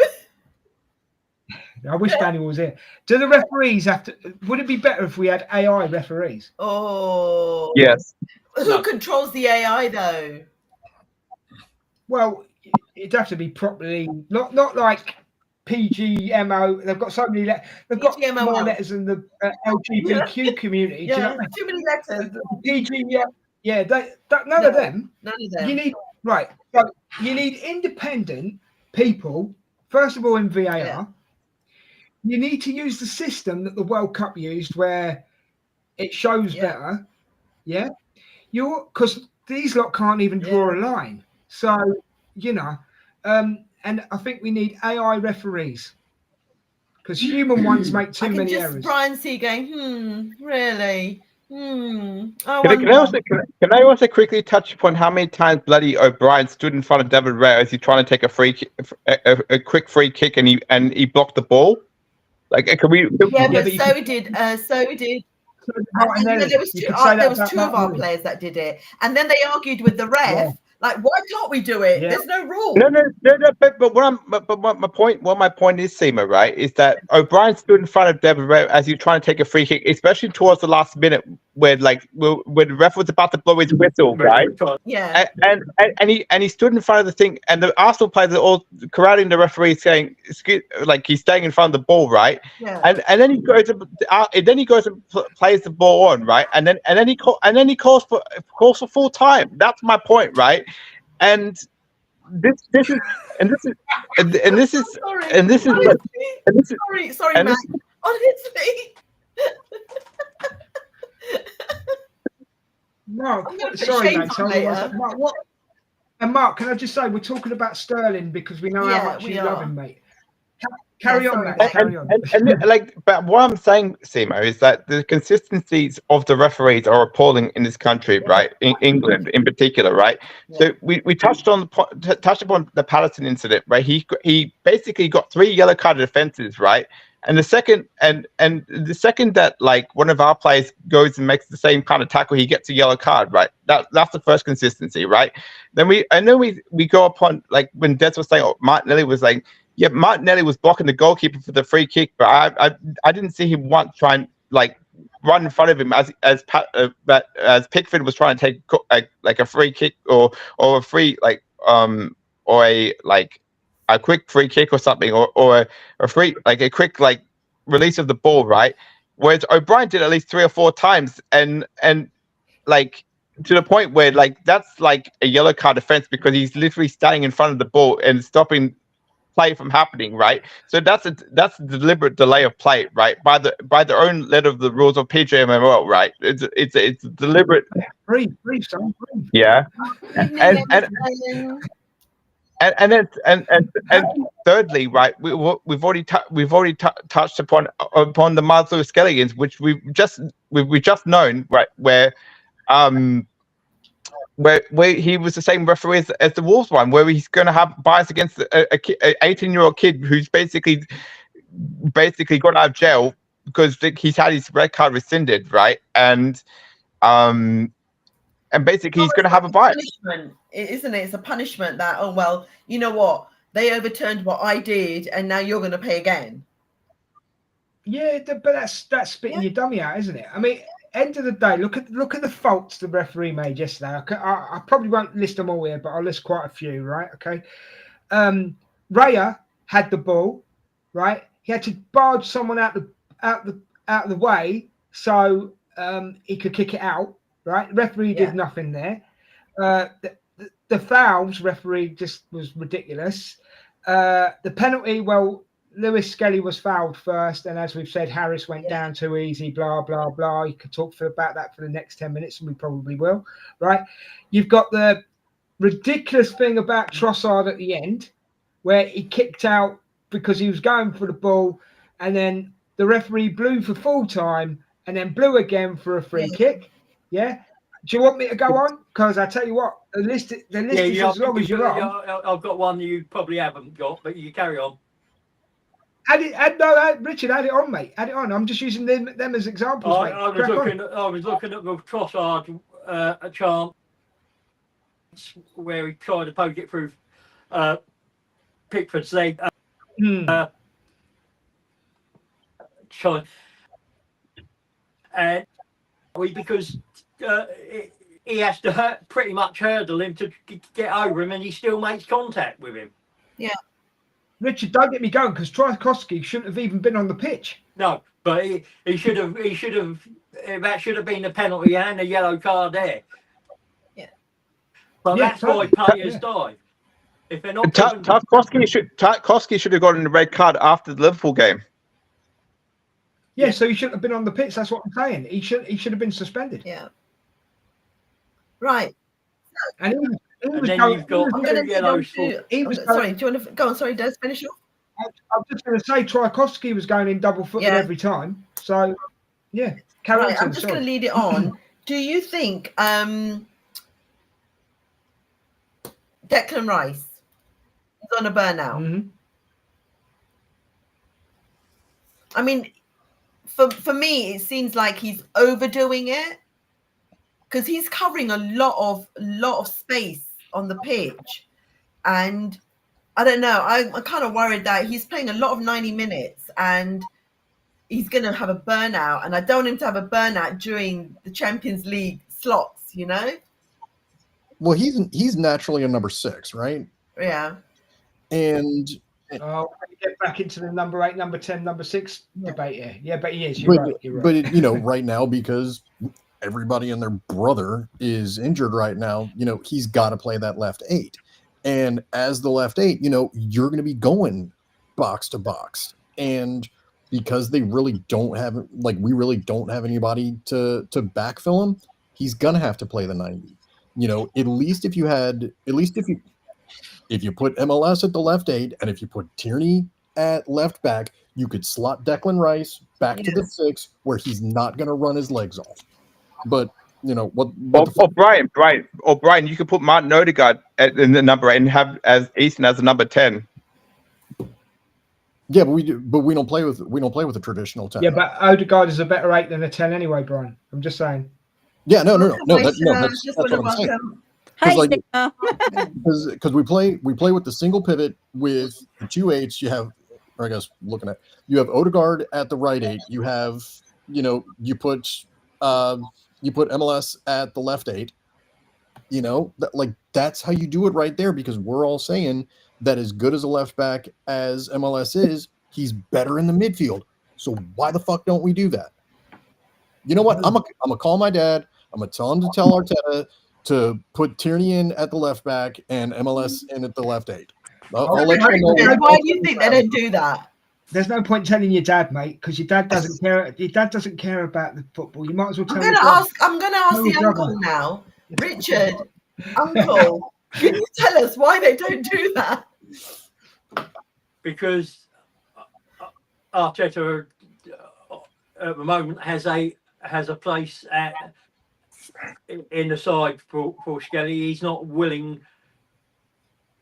I wish Daniel was here. Do the referees have to? Would it be better if we had AI referees? Oh, yes. Who controls the AI though? Well, it'd have to be properly, not like PGMO. They've got so many. They've got PGMO. more letters than the LGBTQ community. Yeah, Do you know what I mean? too many letters. PG, yeah. None of them. None of them. You need So you need independent people. First of all, in VAR. Yeah. You need to use the system that the World Cup used, where it shows better. Yeah, because these lot can't even draw a line. So and I think we need AI referees because human ones make too many errors. Brian C going, really? Can I also quickly touch upon how many times bloody O'Brien stood in front of David Raya as he's trying to take a quick free kick and he blocked the ball? Like, can we? Yeah, but so did. And then there was 2 of our players that did it, and then they argued with the ref. Yeah. Like, why can't we do it? Yeah. There's no rule. No. But my point is, Seema, right, is that O'Brien stood in front of David Raya as he was trying to take a free kick, especially towards the last minute, where the ref was about to blow his whistle, right? Yeah. And he stood in front of the thing, and the Arsenal players are all corralling the referee, saying, like, he's staying in front of the ball, right? Yeah. And then he goes and plays the ball on, right? And then he calls for full time. That's my point, right? And this is sorry, Matt. Honestly. Mark, sorry, mate. Mark, what? And Mark, can I just say we're talking about Sterling because we know how much you love him, mate. Carry on, mate. Carry on. But what I'm saying, Simo, is that the consistencies of the referees are appalling in this country, right? In England, in particular, right? Yeah. So we touched upon the Patterson incident, right? He basically got 3 yellow carded offences, right? And the second that like one of our players goes and makes the same kind of tackle, he gets a yellow card, right? That's the first consistency, right? Then we go upon, like when Des was saying, Martinelli was like, yeah, Martinelli was blocking the goalkeeper for the free kick, but I didn't see him once try and like run in front of him as Pickford was trying to take like a free kick or a free or a quick free kick or something or a free a quick release of the ball, right? Whereas O'Brien did at least 3 or 4 times and like to the point where like that's like a yellow card offense because he's literally standing in front of the ball and stopping play from happening, right? So that's a deliberate delay of play, right? By the own letter of the rules of PGMOL, right? It's deliberate. Breathe. Yeah, and thirdly, right? We've already touched upon the Maslow skeletons, which we've just known, right? Where he was the same referee as the Wolves one, where he's going to have bias against a 18-year-old kid who's basically got out of jail because he's had his red card rescinded, right? And basically he's going to have a bias. Isn't it? It's a punishment that, oh, well, you know what? They overturned what I did and now you're going to pay again. Yeah, but that's spitting your dummy out, isn't it? I mean, end of the day, look at the faults the referee made yesterday. I probably won't list them all here, but I'll list quite a few, right? Okay. Raya had the ball, right? He had to barge someone out the way so he could kick it out, right? The referee did nothing there. The fouls referee just was ridiculous. the penalty, well, Lewis Skelly was fouled first, and as we've said, Harris went down too easy, blah, blah, blah. You could talk about that for the next 10 minutes, and we probably will, right? You've got the ridiculous thing about Trossard at the end, where he kicked out because he was going for the ball, and then the referee blew for full time, and then blew again for a free kick. Yeah? Do you want me to go on? Because I tell you what, the list is as long as you're on. I've got one you probably haven't got, but you carry on. Richard, add it on, mate. Add it on. I'm just using them as examples, mate. I was looking at the Trossard a chance where he tried to poke it through Pickford's leg. And because he has to pretty much hurdle him to get over him, and he still makes contact with him. Yeah. Richard, don't get me going, because Tchaikovsky shouldn't have even been on the pitch. No, but he should have. That should have been a penalty and a yellow card there. Yeah. But that's why players dive. If they're not. Tchaikovsky should have gotten a red card after the Liverpool game. Yeah, so he shouldn't have been on the pitch. That's what I'm saying. He should have been suspended. Yeah. Right. And then you've got two yellows. Sorry, do you want to go on? Sorry, Des, finish off. I'm just going to say Tchaikovsky was going in double-footed every time. So, yeah. Right, I'm just going to lead it on. Do you think Declan Rice is on a burnout? Mm-hmm. I mean, for me, it seems like he's overdoing it because he's covering a lot of space on the pitch, and I don't know. I'm kind of worried that he's playing a lot of 90 minutes and he's going to have a burnout, and I don't want him to have a burnout during the Champions League slots. You know? Well, he's naturally a number 6, right? Yeah. And get back into the number 8, number 10, number 6 debate here. Yeah, but he is. You're right. But right now, because everybody and their brother is injured right now, he's got to play that left 8. And as the left 8, you're going to be going box to box. And because they really don't have, we really don't have anybody to backfill him, he's going to have to play the 90. If you put MLS at the left 8 and if you put Tierney at left back, you could slot Declan Rice back to the 6 where he's not going to run his legs off. But Brian, you could put Martin Odegaard in the number 8 and have as Easton as the number 10. Yeah, but we don't play with a traditional 10. Yeah, but Odegaard is a better 8 than a 10 anyway, Brian. I'm just saying. Yeah, no. That's what I'm saying. Because we play with the single pivot with the 2 8s. You have Odegaard at the right 8. You have you put MLS at the left 8. That's how you do it right there, because we're all saying that as good as a left back as MLS is, he's better in the midfield. So why the fuck don't we do that? You know what? I'm gonna call my dad. I'm gonna tell him to tell Arteta to put Tierney in at the left back and MLS in at the left 8. I'll let you know. Why do you think they don't do that? There's no point telling your dad, mate, because your dad doesn't care. Your dad doesn't care about the football. You might as well tell. I'm gonna ask the uncle now, Richard. Uncle, can you tell us why they don't do that? Because Arteta at the moment has a place in the side for Skelly. He's not willing,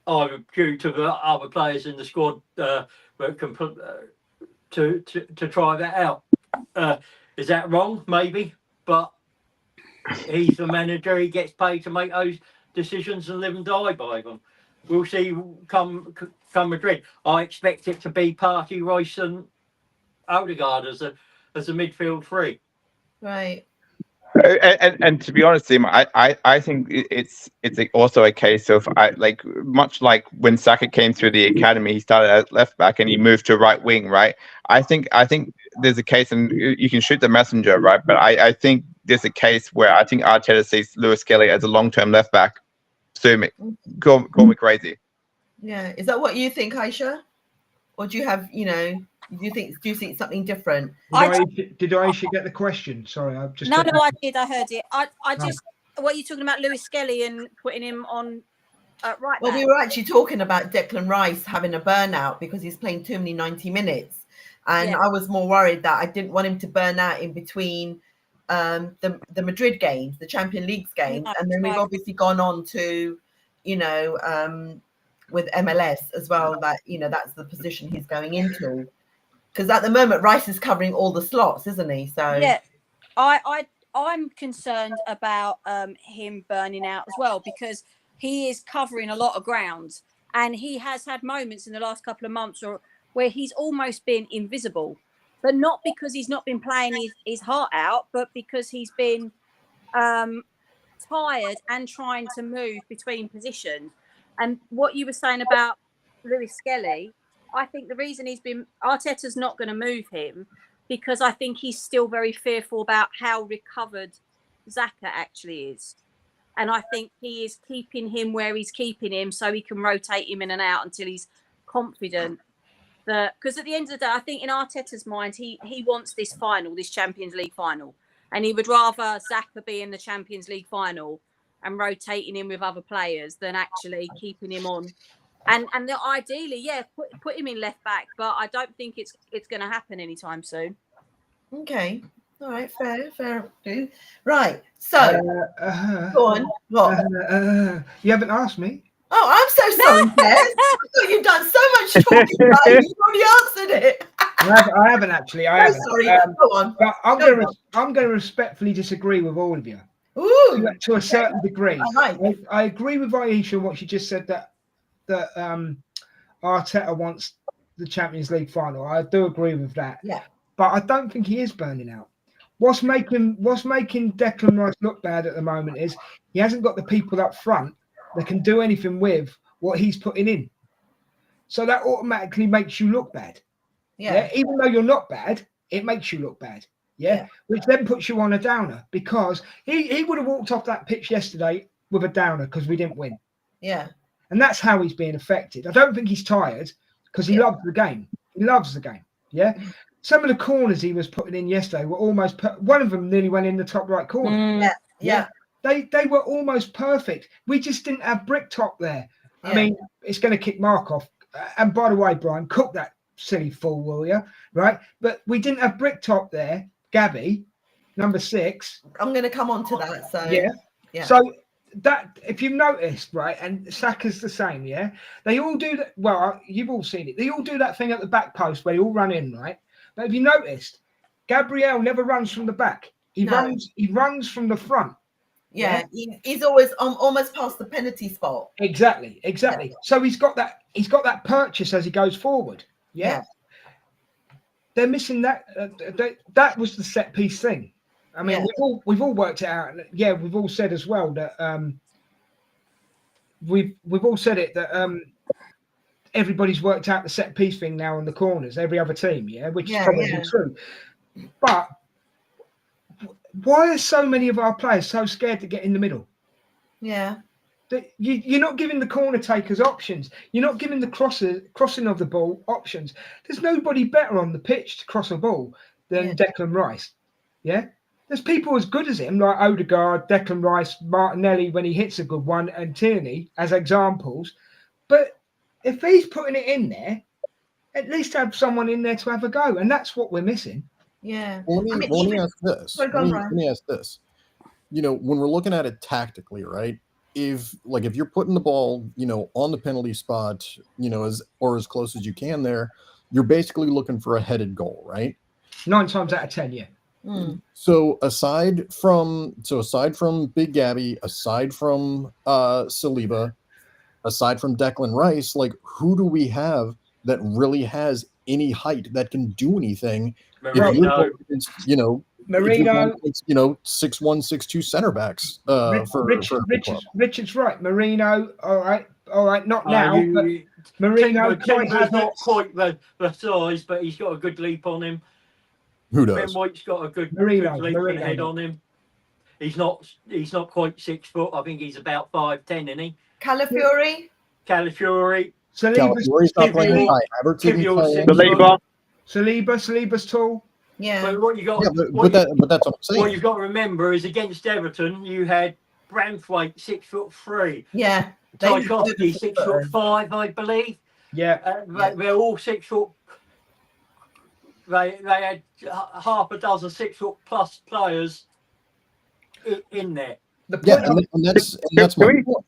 either due to the other players in the squad, to try that out. Is that wrong? Maybe, but he's the manager. He gets paid to make those decisions and live and die by them. We'll see come Madrid. I expect it to be Partey, Rice, and Odegaard as a midfield 3. Right. And to be honest, Tim, I think it's also a case of much like when Saka came through the academy, he started at left back and he moved to right wing, right? I think there's a case, and you can shoot the messenger, right? But I think there's a case where I think Arteta sees Lewis Skelly as a long-term left back. Sue me, call me crazy. Yeah. Is that what you think, Aisha? Or do you have, do you think something different? Did Aisha get the question? Sorry, I've just. No, I did. I heard it. I just. What are you talking about, Lewis Skelly and putting him on right back? Well, we were actually talking about Declan Rice having a burnout because he's playing too many 90 minutes. And I was more worried that I didn't want him to burn out in between the Madrid games, the Champions League games. No, and then we've obviously gone on to, with MLS as well, that, that's the position he's going into. Because at the moment, Rice is covering all the slots, isn't he? So yeah, I'm concerned about him burning out as well, because he is covering a lot of ground, and he has had moments in the last couple of months where he's almost been invisible, but not because he's not been playing his heart out, but because he's been tired and trying to move between positions. And what you were saying about Lewis Skelly, I think the reason Arteta's not going to move him, because I think he's still very fearful about how recovered Saka actually is. And I think he is keeping him where he's keeping him so he can rotate him in and out until he's confident. Because at the end of the day, I think in Arteta's mind, he wants this final, this Champions League final. And he would rather Saka be in the Champions League final and rotating him with other players than actually keeping him on. And ideally, put him in left back, but I don't think it's going to happen anytime soon. Okay, all right, fair. Right, so go on. What? You haven't asked me. Oh, I'm so sorry, Tess. I thought you've done so much talking, like you've already answered it. I haven't actually. I haven't. Sorry, go on. But I'm going to respectfully disagree with all of you. Ooh, to a certain degree. I agree with Aisha what she just said, that Arteta wants the Champions League final. I do agree with that. Yeah. But I don't think he is burning out. What's making Declan Rice look bad at the moment is he hasn't got the people up front that can do anything with what he's putting in. So that automatically makes you look bad. Yeah. Even though you're not bad, it makes you look bad. Yeah. Which then puts you on a downer, because he would have walked off that pitch yesterday with a downer because we didn't win. Yeah. And that's how he's being affected. I don't think he's tired, because he loves the game. He loves the game. Yeah. Some of the corners he was putting in yesterday were almost one of them nearly went in the top right corner. Yeah. They were almost perfect. We just didn't have brick top there. I mean, it's going to kick Mark off. And by the way, Brian, cook that silly fool, will you? Right? But we didn't have brick top there. Gabby, number 6. I'm going to come on to that. So yeah. So that, if you've noticed, right, and Saka's the same, they all do that. Well, you've all seen it. They all do that thing at the back post where they all run in, right? But have you noticed, Gabriel never runs from the back. He runs from the front. Yeah. He's always almost past the penalty spot. Exactly. Yeah. So he's got that purchase as he goes forward. Yeah. They're missing that. That was the set piece thing. I mean, we've all worked it out. Yeah, we've all said as well that we've all said it that everybody's worked out the set piece thing now on the corners. Every other team, which is probably true. But why are so many of our players so scared to get in the middle? Yeah. You're not giving the corner takers options. You're not giving the crossing of the ball options. There's nobody better on the pitch to cross a ball than Declan Rice. Yeah. There's people as good as him, like Odegaard, Declan Rice, Martinelli when he hits a good one, and Tierney as examples. But if he's putting it in there, at least have someone in there to have a go. And that's what we're missing. Yeah. Let me ask this. Let me ask this. When we're looking at it tactically, right? If you're putting the ball, on the penalty spot, as close as you can there, you're basically looking for a headed goal, right? 9 times out of 10, yeah. So aside from Big Gabby, aside from Saliba, aside from Declan Rice, who do we have that really has any height that can do anything? Marino. Marino, 6'1", 6'2" center backs. Richard's right. Marino, all right. Not now, but Marino Timber's not quite the size, but he's got a good leap on him. Who does? Ben White's got a good Marino head on him. He's not quite 6 foot. I think he's about 5'10", isn't he? Calafiori. Saliba's not playing. Kai Havertz isn't playing. Saliba's tall. Yeah. But what you got, but that's what I'm saying. What you've got to remember is against Everton, you had Branthwaite 6'3". Yeah. Tchaikovsky 6'5", I believe. Yeah. They're all 6 foot. They had half a dozen 6 foot plus players in there. And that's my point.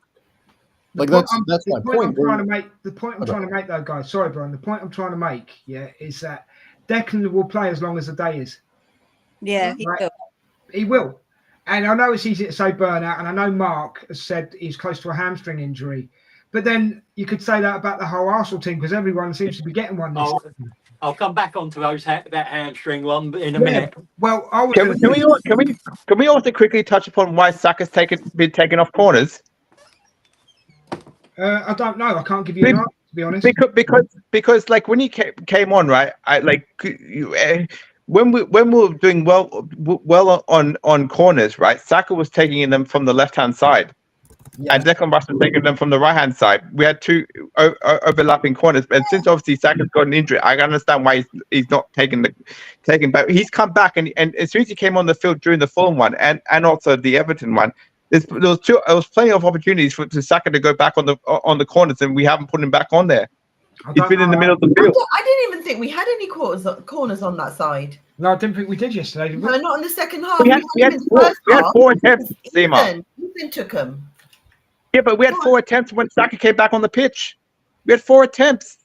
Like that's my point. The point I'm trying to make, though, guys. Sorry, Brian. The point I'm trying to make, is that Declan will play as long as the day is. Yeah, he will. And I know it's easy to say burnout, and I know Mark has said he's close to a hamstring injury, but then you could say that about the whole Arsenal team because everyone seems to be getting one. I'll come back onto that hamstring one in a minute. Well, can we also quickly touch upon why Saka's been taken off corners? I don't know. I can't give you an answer, to be honest. Because like when he came on, right? When we were doing well on corners, right? Saka was taking them from the left hand side, and Declan Rice was taking them from the right hand side. We had two overlapping corners, and since obviously Saka's got an injury, I understand why he's not taking back. He's come back, and as soon as he came on the field during the Fulham one and also the Everton one. There was plenty of opportunities for Saka to go back on the corners, and we haven't put him back on there. He's been in the middle of the field. I didn't even think we had any corners on that side. No, I didn't think we did yesterday. Did we? No, not in the second half. We had 4 attempts. Ethan took them. Yeah, but we had 4 attempts when Saka came back on the pitch. We had 4 attempts,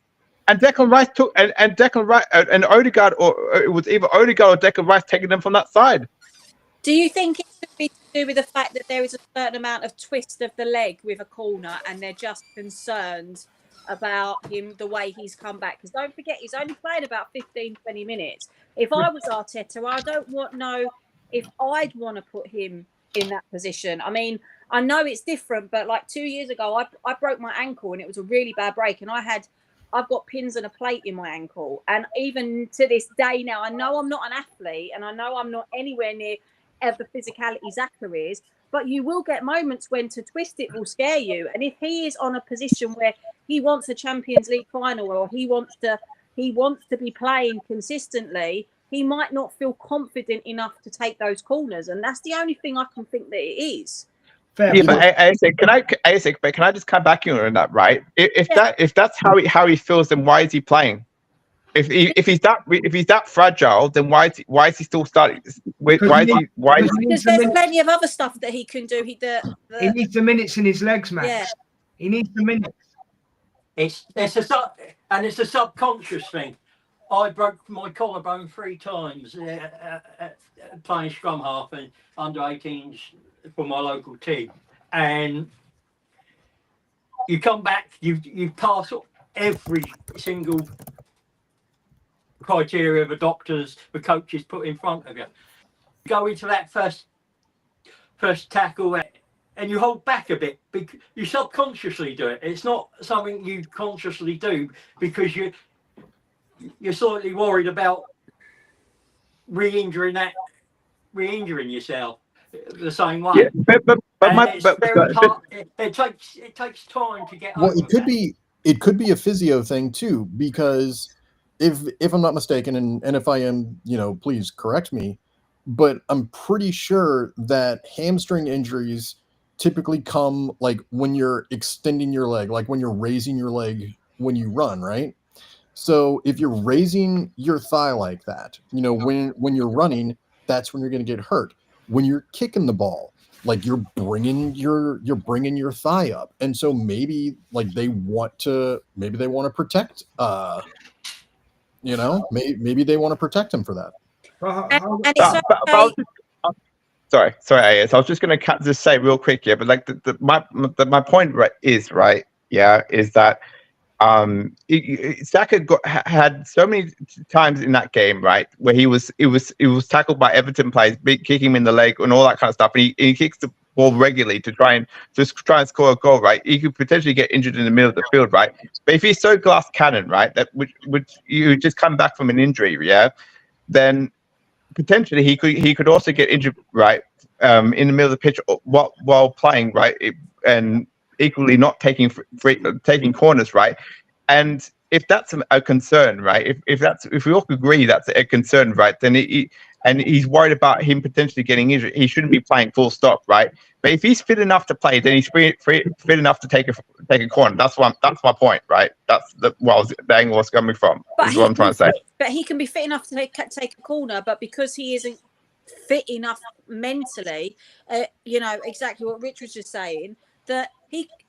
and Declan Rice took and Declan Rice and Odegaard, or it was either Odegaard or Declan Rice taking them from that side. Do you think it could be to do with the fact that there is a certain amount of twist of the leg with a corner and they're just concerned about him, the way he's come back? Because don't forget, he's only played about 15, 20 minutes. If I was Arteta, I don't know if I'd want to put him in that position. I mean, I know it's different, but like 2 years ago, I broke my ankle and it was a really bad break. And I've got pins and a plate in my ankle. And even to this day now, I know I'm not an athlete and I know I'm not anywhere near the physicality Saka is, but you will get moments when to twist it will scare you. And if he is on a position where he wants a Champions League final or he wants to be playing consistently, he might not feel confident enough to take those corners, and that's the only thing I can think that it is. Fair. Yeah, but can I just come back on that, right? If that's how he feels, then why is he playing? If he's that fragile, then why is he still starting? Because there's plenty of other stuff that he can do. He needs the minutes in his legs, man. Yeah. He needs the minutes. It's a subconscious thing. I broke my collarbone 3 times playing scrum half and under 18s for my local team, and you come back, you pass every single criteria the doctors, the coaches put in front of you. Go into that first tackle and you hold back a bit because you subconsciously do it. It's not something you consciously do because you're slightly worried about re-injuring yourself the same way. Yeah, it takes time to get over it could be a physio thing too, because if I'm not mistaken, and if I am, please correct me, but I'm pretty sure that hamstring injuries typically come like when you're extending your leg, like when you're raising your leg when you run, right? So if you're raising your thigh like that, when you're running, that's when you're going to get hurt. When you're kicking the ball, like you're bringing your thigh up, and so maybe like they want to protect. Maybe they want to protect him for that. Sorry, AS. I was just going to just say real quick, but like my point is that Saka had so many times in that game, right, where he was tackled by Everton players, kicking him in the leg and all that kind of stuff, and he kicks the ball regularly to try and score a goal, right? He could potentially get injured in the middle of the field, right? But if he's so glass cannon, right, that which you just come back from an injury, then potentially he could also get injured, right, in the middle of the pitch while playing, right, and equally not taking corners, right, And if that's a concern, right? If we all agree that's a concern, right? Then and he's worried about him potentially getting injured. He shouldn't be playing full stop, right? But if he's fit enough to play, then he's fit enough to take a corner. That's my point, right? That's the angle I was coming from. Is what I'm trying to say. But he can be fit enough to take a corner, but because he isn't fit enough mentally, exactly what Rich was just saying, that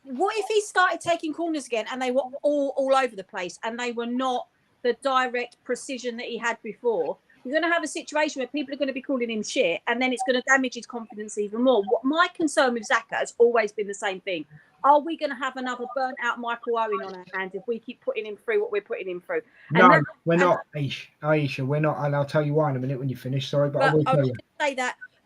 what if he started taking corners again and they were all over the place and they were not the direct precision that he had before? You're going to have a situation where people are going to be calling him shit, and then it's going to damage his confidence even more. My concern with Saka has always been the same thing. Are we going to have another burnt out Michael Owen on our hands if we keep putting him through what we're putting him through? No, we're not, Aisha. We're not, and I'll tell you why in a minute when you finish. Sorry, but I will tell you. Say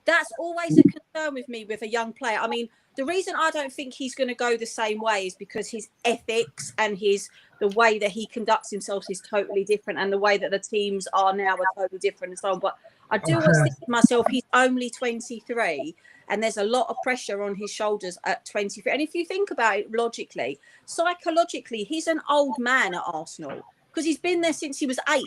that's always a concern with me with a young player. I mean, the reason I don't think he's going to go the same way is because his ethics and the way that he conducts himself is totally different, and the way that the teams are now are totally different and so on. But I do always think to myself, he's only 23, and there's a lot of pressure on his shoulders at 23. And if you think about it logically, psychologically, he's an old man at Arsenal because he's been there since he was 8.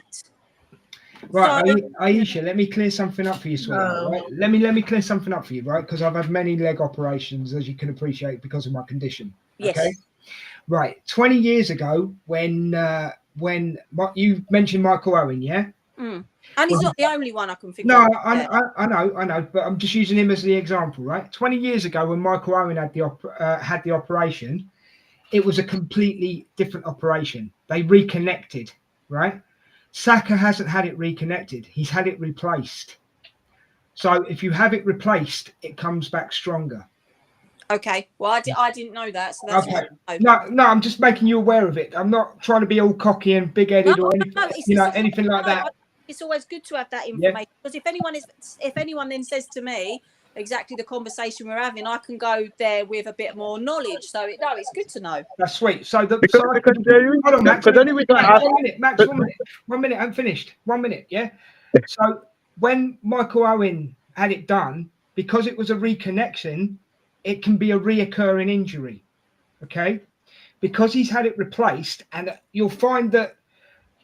Right, Aisha, let me clear something up for you, sweetheart. Right? Let me clear something up for you, right? Because I've had many leg operations, as you can appreciate, because of my condition. Yes. Okay. Right. 20 years ago, when you mentioned Michael Owen, yeah. And he's not the only one I can think of. No, I know, but I'm just using him as the example, right? 20 years ago, when Michael Owen had the operation, it was a completely different operation. They reconnected, right? Saka hasn't had it reconnected. He's had it replaced. So if you have it replaced, it comes back stronger. Okay. Well, I didn't know that. So that's okay. No, I'm just making you aware of it. I'm not trying to be all cocky and big-headed or anything, anything like that. It's always good to have that information because if anyone then says to me exactly the conversation we're having, I can go there with a bit more knowledge. So it's good to know. That's sweet. So hold on, Max. One minute. I'm finished. 1 minute. Yeah. So when Michael Owen had it done, because it was a reconnection, it can be a reoccurring injury. Okay, because he's had it replaced, and you'll find that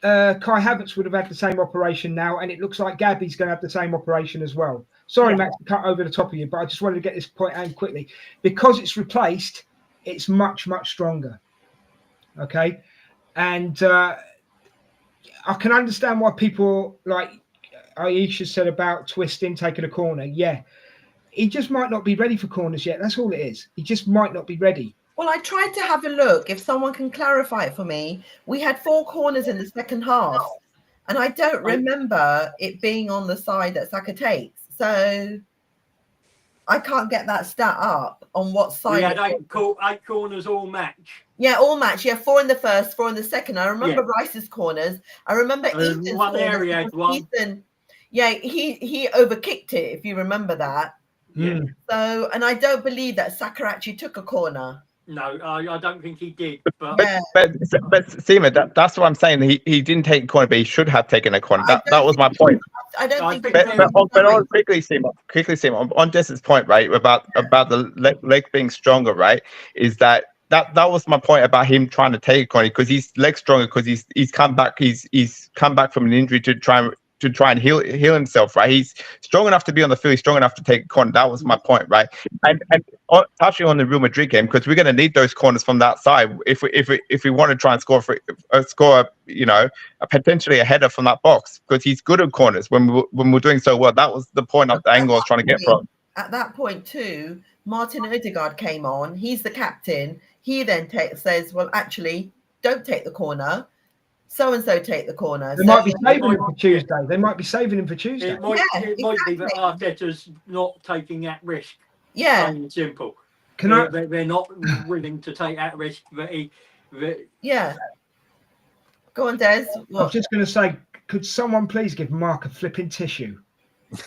Kai Havertz would have had the same operation now, and it looks like Gabby's going to have the same operation as well. Sorry, Max, to cut over the top of you, but I just wanted to get this point out quickly. Because it's replaced, it's much, much stronger. Okay? And I can understand why people, like Aisha said about twisting, taking a corner. Yeah. He just might not be ready for corners yet. That's all it is. He just might not be ready. Well, I tried to have a look. If someone can clarify it for me, we had 4 corners in the second half, and I don't remember it being on the side that Saka takes. So I can't get that stat up on what side. We had 8 corners all match. Yeah, all match. Yeah, 4 in the first, 4 in the second. I remember Rice's corners. I remember Ethan's one corners. area had one. Ethan, he overkicked it, if you remember that. Yeah. So, and I don't believe that Saka actually took a corner. No, I don't think he did. But Seema, that's what I'm saying. He didn't take a corner, but he should have taken a corner. That was my point. I don't think. But quickly, Seema, on Jess's point, right, about the leg being stronger, right, is that was my point about him trying to take a corner, because he's leg stronger, because he's come back from an injury to try and heal himself, right? He's strong enough to be on the field. He's strong enough to take a corner. That was my point, right? And touching on the Real Madrid game, because we're going to need those corners from that side if we want to try and score potentially a header from that box, because he's good at corners when we're doing so well. That was the point of the angle I was trying to get from. At that point too, Martin Odegaard came on. He's the captain. He then says, "Well, actually, don't take the corner. So and so take the corner." They might be saving him for Tuesday. They might be saving him for Tuesday. It might be that Arteta's not taking that risk. Yeah. Plain and simple. They're not willing to take that risk. Yeah. Go on, Des. I was just going to say, could someone please give Mark a flipping tissue?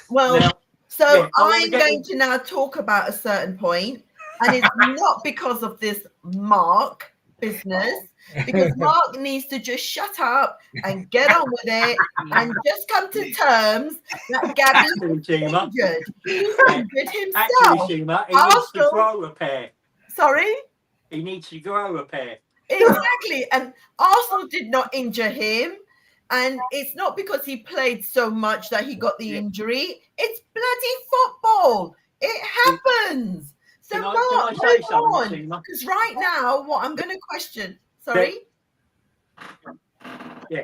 Well, I'm going to now talk about a certain point, and it's not because of this Mark business, because Mark needs to just shut up and get on with it and just come to terms that Gabby's injured. He's injured himself. Actually, Seema, he needs to grow a pair. Sorry? He needs to grow a pair. Exactly. And Arsenal did not injure him. And it's not because he played so much that he got the injury. It's bloody football. It happens. So Mark, move on. Because right now, what I'm going to question. Sorry? Yeah.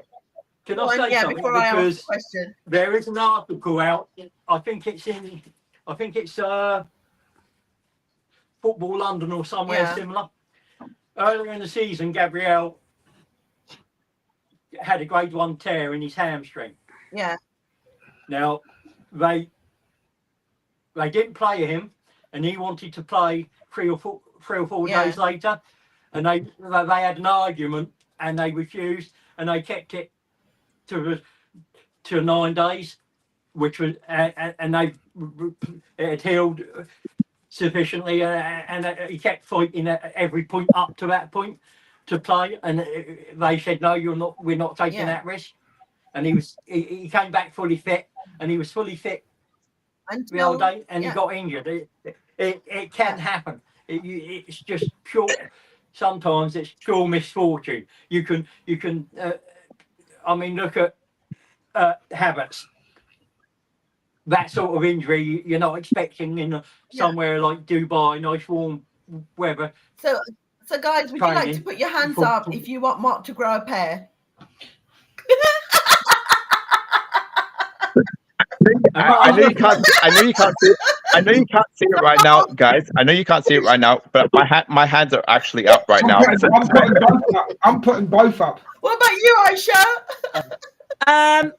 Can I say something? Before I ask the question. There is an article out. I think it's Football London or somewhere similar. Earlier in the season, Gabriel had a grade 1 tear in his hamstring. Yeah. Now, they didn't play him, and he wanted to play three or four days later, and they had an argument, and they refused, and they kept it to 9 days, which was and it had healed sufficiently, and he kept fighting at every point up to that point to play, and they said no, we're not taking that risk, and he came back fully fit, and he was fully fit the other day, and he got injured. It can happen. It's just pure. Sometimes it's pure misfortune. You can. I mean, look at Havertz. That sort of injury you're not expecting in somewhere like Dubai, nice warm weather. So guys, would you like to put your hands up if you want Mark to grow a pair? I know you can't see it right now, guys. I know you can't see it right now, but my hands are actually up right now. I'm putting both up. What about you, Aisha? I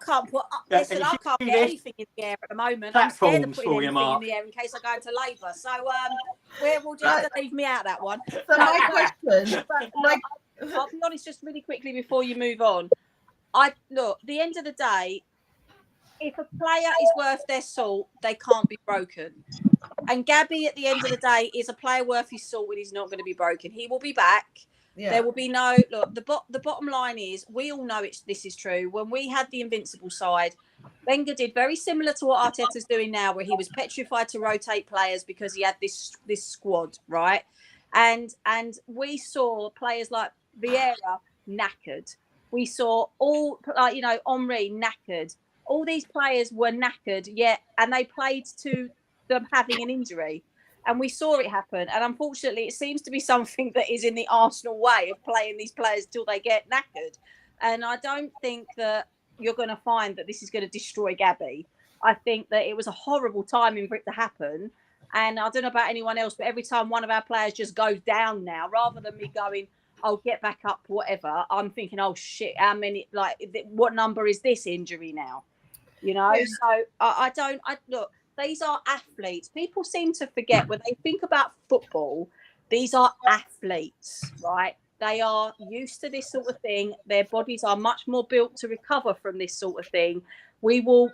can't put. Listen, I can't get anything in the air at the moment. I'm scared of putting anything in the air in case I go into labour. So we'll just leave me out that one. So my question, I'll be honest, just really quickly before you move on. Look, the end of the day, if a player is worth their salt, they can't be broken. And Gabby, at the end of the day, is a player worth his salt when he's not going to be broken. He will be back. Yeah. There will be no look. The bottom line is, we all know this is true. When we had the invincible side, Wenger did very similar to what Arteta's doing now, where he was petrified to rotate players because he had this squad, right? And we saw players like Vieira knackered. We saw Henry knackered. All these players were knackered, and they played to them having an injury. And we saw it happen. And unfortunately, it seems to be something that is in the Arsenal way of playing these players till they get knackered. And I don't think that you're going to find that this is going to destroy Gabby. I think that it was a horrible timing for it to happen. And I don't know about anyone else, but every time one of our players just goes down now, rather than me going, oh, get back up, whatever, I'm thinking, oh, shit, what number is this injury now? You know? Yeah. So look, these are athletes. People seem to forget when they think about football, these are athletes, right? They are used to this sort of thing. Their bodies are much more built to recover from this sort of thing. We will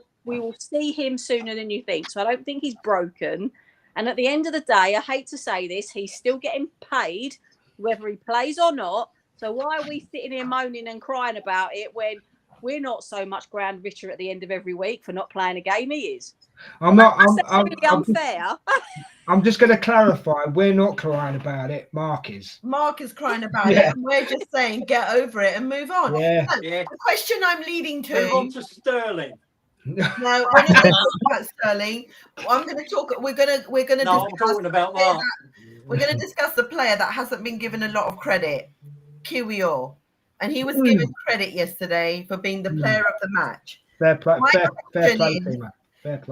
see him sooner than you think. So I don't think he's broken. And at the end of the day, I hate to say this, he's still getting paid, whether he plays or not. So why are we sitting here moaning and crying about it when we're not so much ground richer at the end of every week for not playing a game? He is. I'm not. That's really unfair. I'm just going to clarify. We're not crying about it. Mark is. Mark is crying about it, and we're just saying get over it and move on. Yeah. The question I'm leading to. Move on to Sterling. No, we're not going to talk about Sterling. I'm going to talk. We're going to. No, I'm talking about Mark. We're going to discuss the player that hasn't been given a lot of credit, Kiwior, and he was given credit yesterday for being the player of the match. Fair play. Fair play.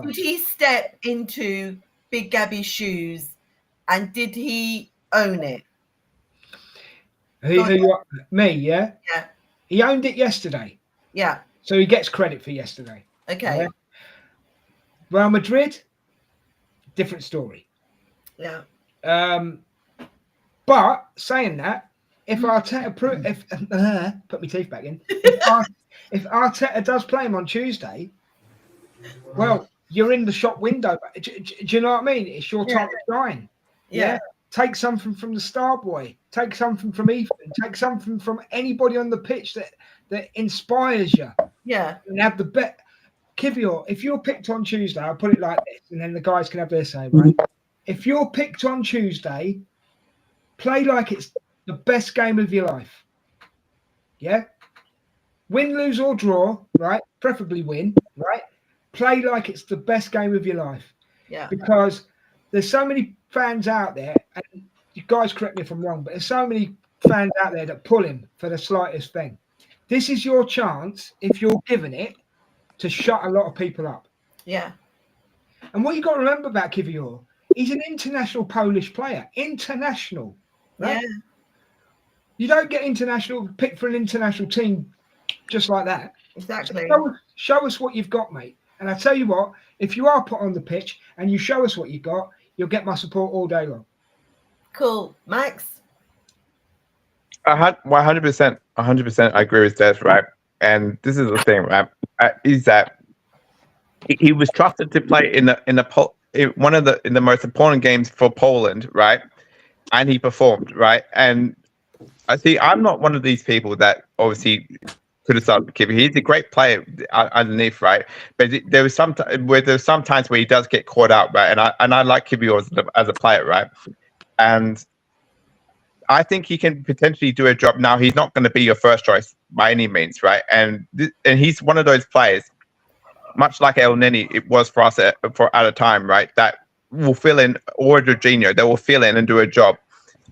Did he step into Big Gabby's shoes, and did he own it? Me, yeah? Yeah. He owned it yesterday. Yeah. So he gets credit for yesterday. Okay. Yeah? Real Madrid, different story. Yeah. But saying that, if Arteta put my teeth back in, if Arteta does play him on Tuesday, well, you're in the shop window. Do you know what I mean? It's your time to shine. Yeah. Take something from the star boy. Take something from Ethan. Take something from anybody on the pitch that inspires you. Yeah. And have the bet. Kiwior, if you're picked on Tuesday, I'll put it like this, and then the guys can have their say, right? If you're picked on Tuesday, play like it's the best game of your life. Yeah? Win, lose, or draw, right? Preferably win, right? Play like it's the best game of your life. Yeah. Because there's so many fans out there, and you guys correct me if I'm wrong, but there's so many fans out there that pull him for the slightest thing. This is your chance, if you're given it, to shut a lot of people up. Yeah. And what you got to remember about Kiwior, he's an international Polish player. International. Right? Yeah. You don't get international, picked for an international team just like that. Exactly. Show us what you've got, mate. And I tell you what, if you are put on the pitch and you show us what you got, you'll get my support all day long. Cool. Max? 100%. 100%. I agree with Des, right? And this is the thing, right? Is that he was trusted to play in the most important games for Poland, right? And he performed, right? And I'm not one of these people that obviously criticize Kiwi. He's a great player underneath, right? But there was some times where he does get caught out, right? And I like Kiwi as a player, right? And I think he can potentially do a job. Now, he's not going to be your first choice by any means, right? And he's one of those players, much like El Neni, it was for us at a time, right? That will fill in, or Jorginho, that will fill in and do a job.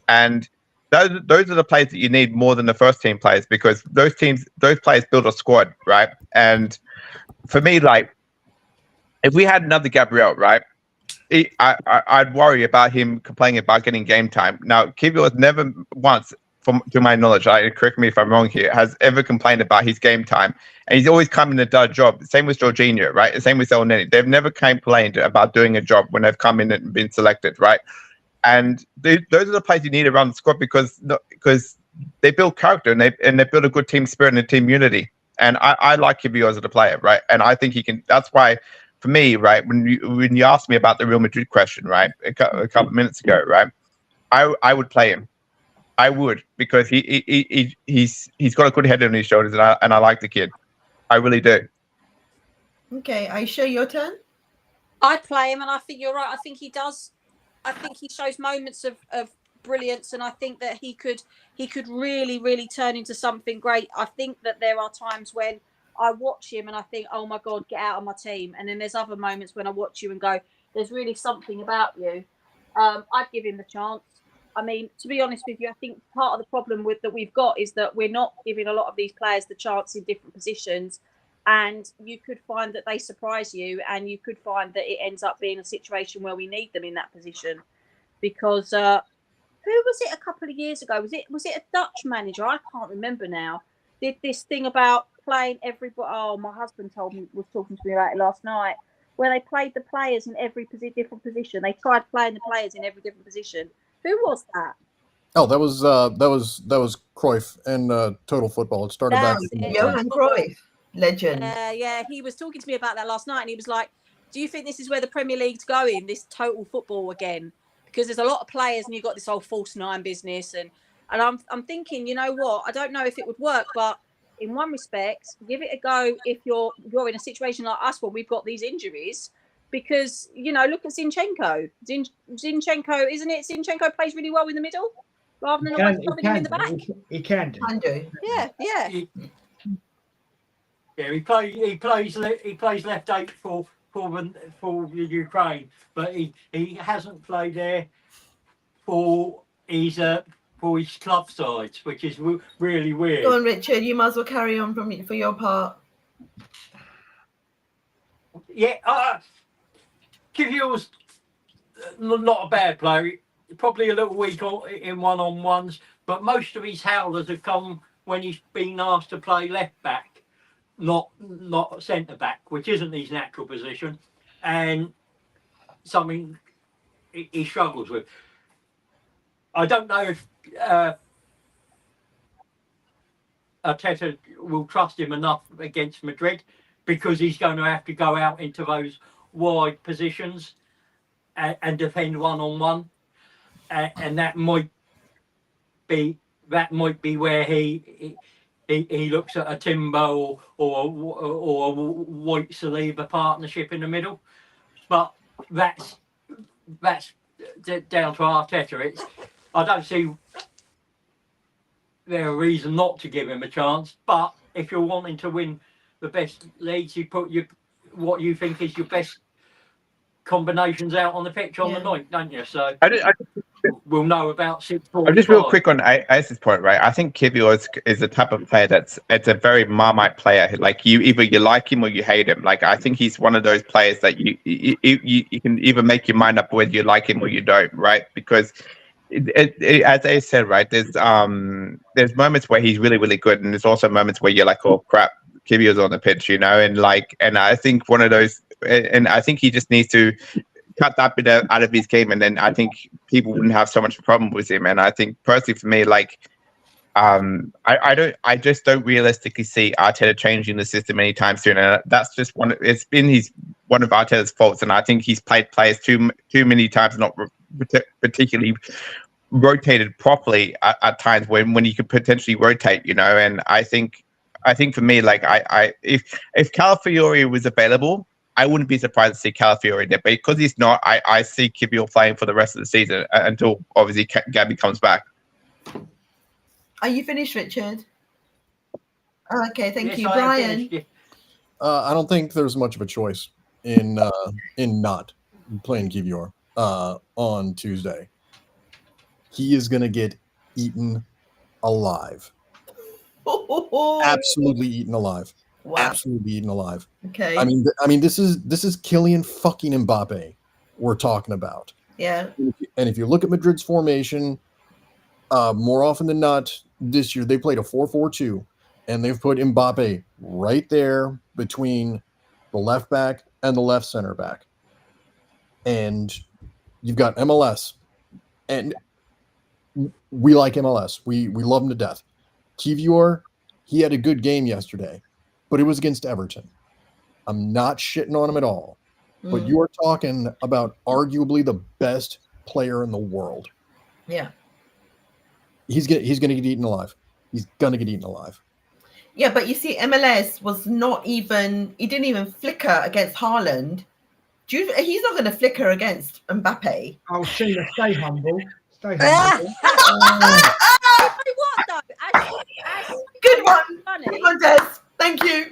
And those are the players that you need more than the first team players, because those players build a squad, right? And for me, like, if we had another Gabriel, right, I'd worry about him complaining about getting game time. Now, Kiwior has never once, to my knowledge, correct me if I'm wrong here, has ever complained about his game time. And he's always come in and done a job. Same with Jorginho, right? Same with El Neni. They've never complained about doing a job when they've come in and been selected, right? And those are the players you need around the squad, because they build character and they build a good team spirit and a team unity. And I like Kiwior as a player, right? And I think he can. That's why, for me, right, when you asked me about the Real Madrid question, right, a couple of minutes ago, right, I would play him. I would, because he's got a good head on his shoulders, and I like the kid. I really do. Okay, Aisha, your turn. I'd play him, and I think you're right. I think he does. I think he shows moments of brilliance, and I think that he could really, really turn into something great. I think that there are times when I watch him and I think, oh my God, get out of my team. And then there's other moments when I watch you and go, there's really something about you. I'd give him the chance. I mean, to be honest with you, I think part of the problem that we've got is that we're not giving a lot of these players the chance in different positions. And you could find that they surprise you, and you could find that it ends up being a situation where we need them in that position. Because who was it a couple of years ago? Was it a Dutch manager? I can't remember now. Did this thing about playing everybody? Oh, my husband was talking to me about it last night, where they played the players in every different position. They tried playing the players in every different position. Who was that? Oh, that was Cruyff and Total Football. It started back. Johan Cruyff. Legend. Yeah, he was talking to me about that last night, and he was like, do you think this is where the Premier League's going, this total football again? Because there's a lot of players and you've got this whole false nine business, and I'm thinking, you know what, I don't know if it would work, but in one respect, give it a go if you're in a situation like us where we've got these injuries, because, you know, look at Zinchenko. Zinchenko, isn't it? Zinchenko plays really well in the middle rather than always having him in the back. He can do. Yeah. Yeah, he plays left eight for the Ukraine, but he hasn't played there for his club sides, which is really weird. Go on, Richard. You might as well carry on for your part. Yeah, Kiwior's not a bad player. Probably a little weak in one-on-ones, but most of his howlers have come when he's been asked to play left back. Not centre back, which isn't his natural position, and something he struggles with. I don't know if Arteta will trust him enough against Madrid, because he's going to have to go out into those wide positions and defend one-on-one, and that might be where he looks at a Timber or a White Saliba partnership in the middle, but that's down to Arteta. I don't see there a reason not to give him a chance. But if you're wanting to win the best leagues, you put what you think is your best combinations out on the pitch on the night, don't you? So we'll know about 6:45. I'm just real quick on Ace's point, right? I think Kivior is the type of player it's a very Marmite player. Like either you like him or you hate him. Like I think he's one of those players that you can either make your mind up whether you like him or you don't, right? Because as Ace said, right, there's moments where he's really, really good, and there's also moments where you're like, oh crap, Kivior's on the pitch, and I think one of those, and I think he just needs to cut that bit out of his game, and then I think people wouldn't have so much of a problem with him. And I think personally for me, like, I just don't realistically see Arteta changing the system anytime soon, and that's just one of Arteta's faults. And I think he's played players too many times, not particularly rotated properly at times when you could potentially rotate, And I think for me, like, if Calafiori was available, I wouldn't be surprised to see Calafiori there, but because he's not, I see Kivior playing for the rest of the season until obviously Gabby comes back. Are you finished, Richard? Okay, thank you, I Brian. I don't think there's much of a choice in not playing Kivior on Tuesday. He is going to get eaten alive. Absolutely eaten alive. Wow. Absolutely eaten alive. Okay. I mean, this is Kylian fucking Mbappe we're talking about. Yeah. And if you look at Madrid's formation, more often than not this year, they played a 4-4-2, and they've put Mbappe right there between the left back and the left center back. And you've got MLS, and we like MLS. We love him to death. Kivior, he had a good game yesterday, but it was against Everton. I'm not shitting on him at all. But you are talking about arguably the best player in the world. Yeah. he's gonna get eaten alive. He's gonna get eaten alive. Yeah, but you see, MLS was not even, he didn't even flicker against Haaland. He's not going to flicker against Mbappe. Oh, Sheila, stay humble. Stay What humble. though? Good one. Funny. Good one, Des. Thank you.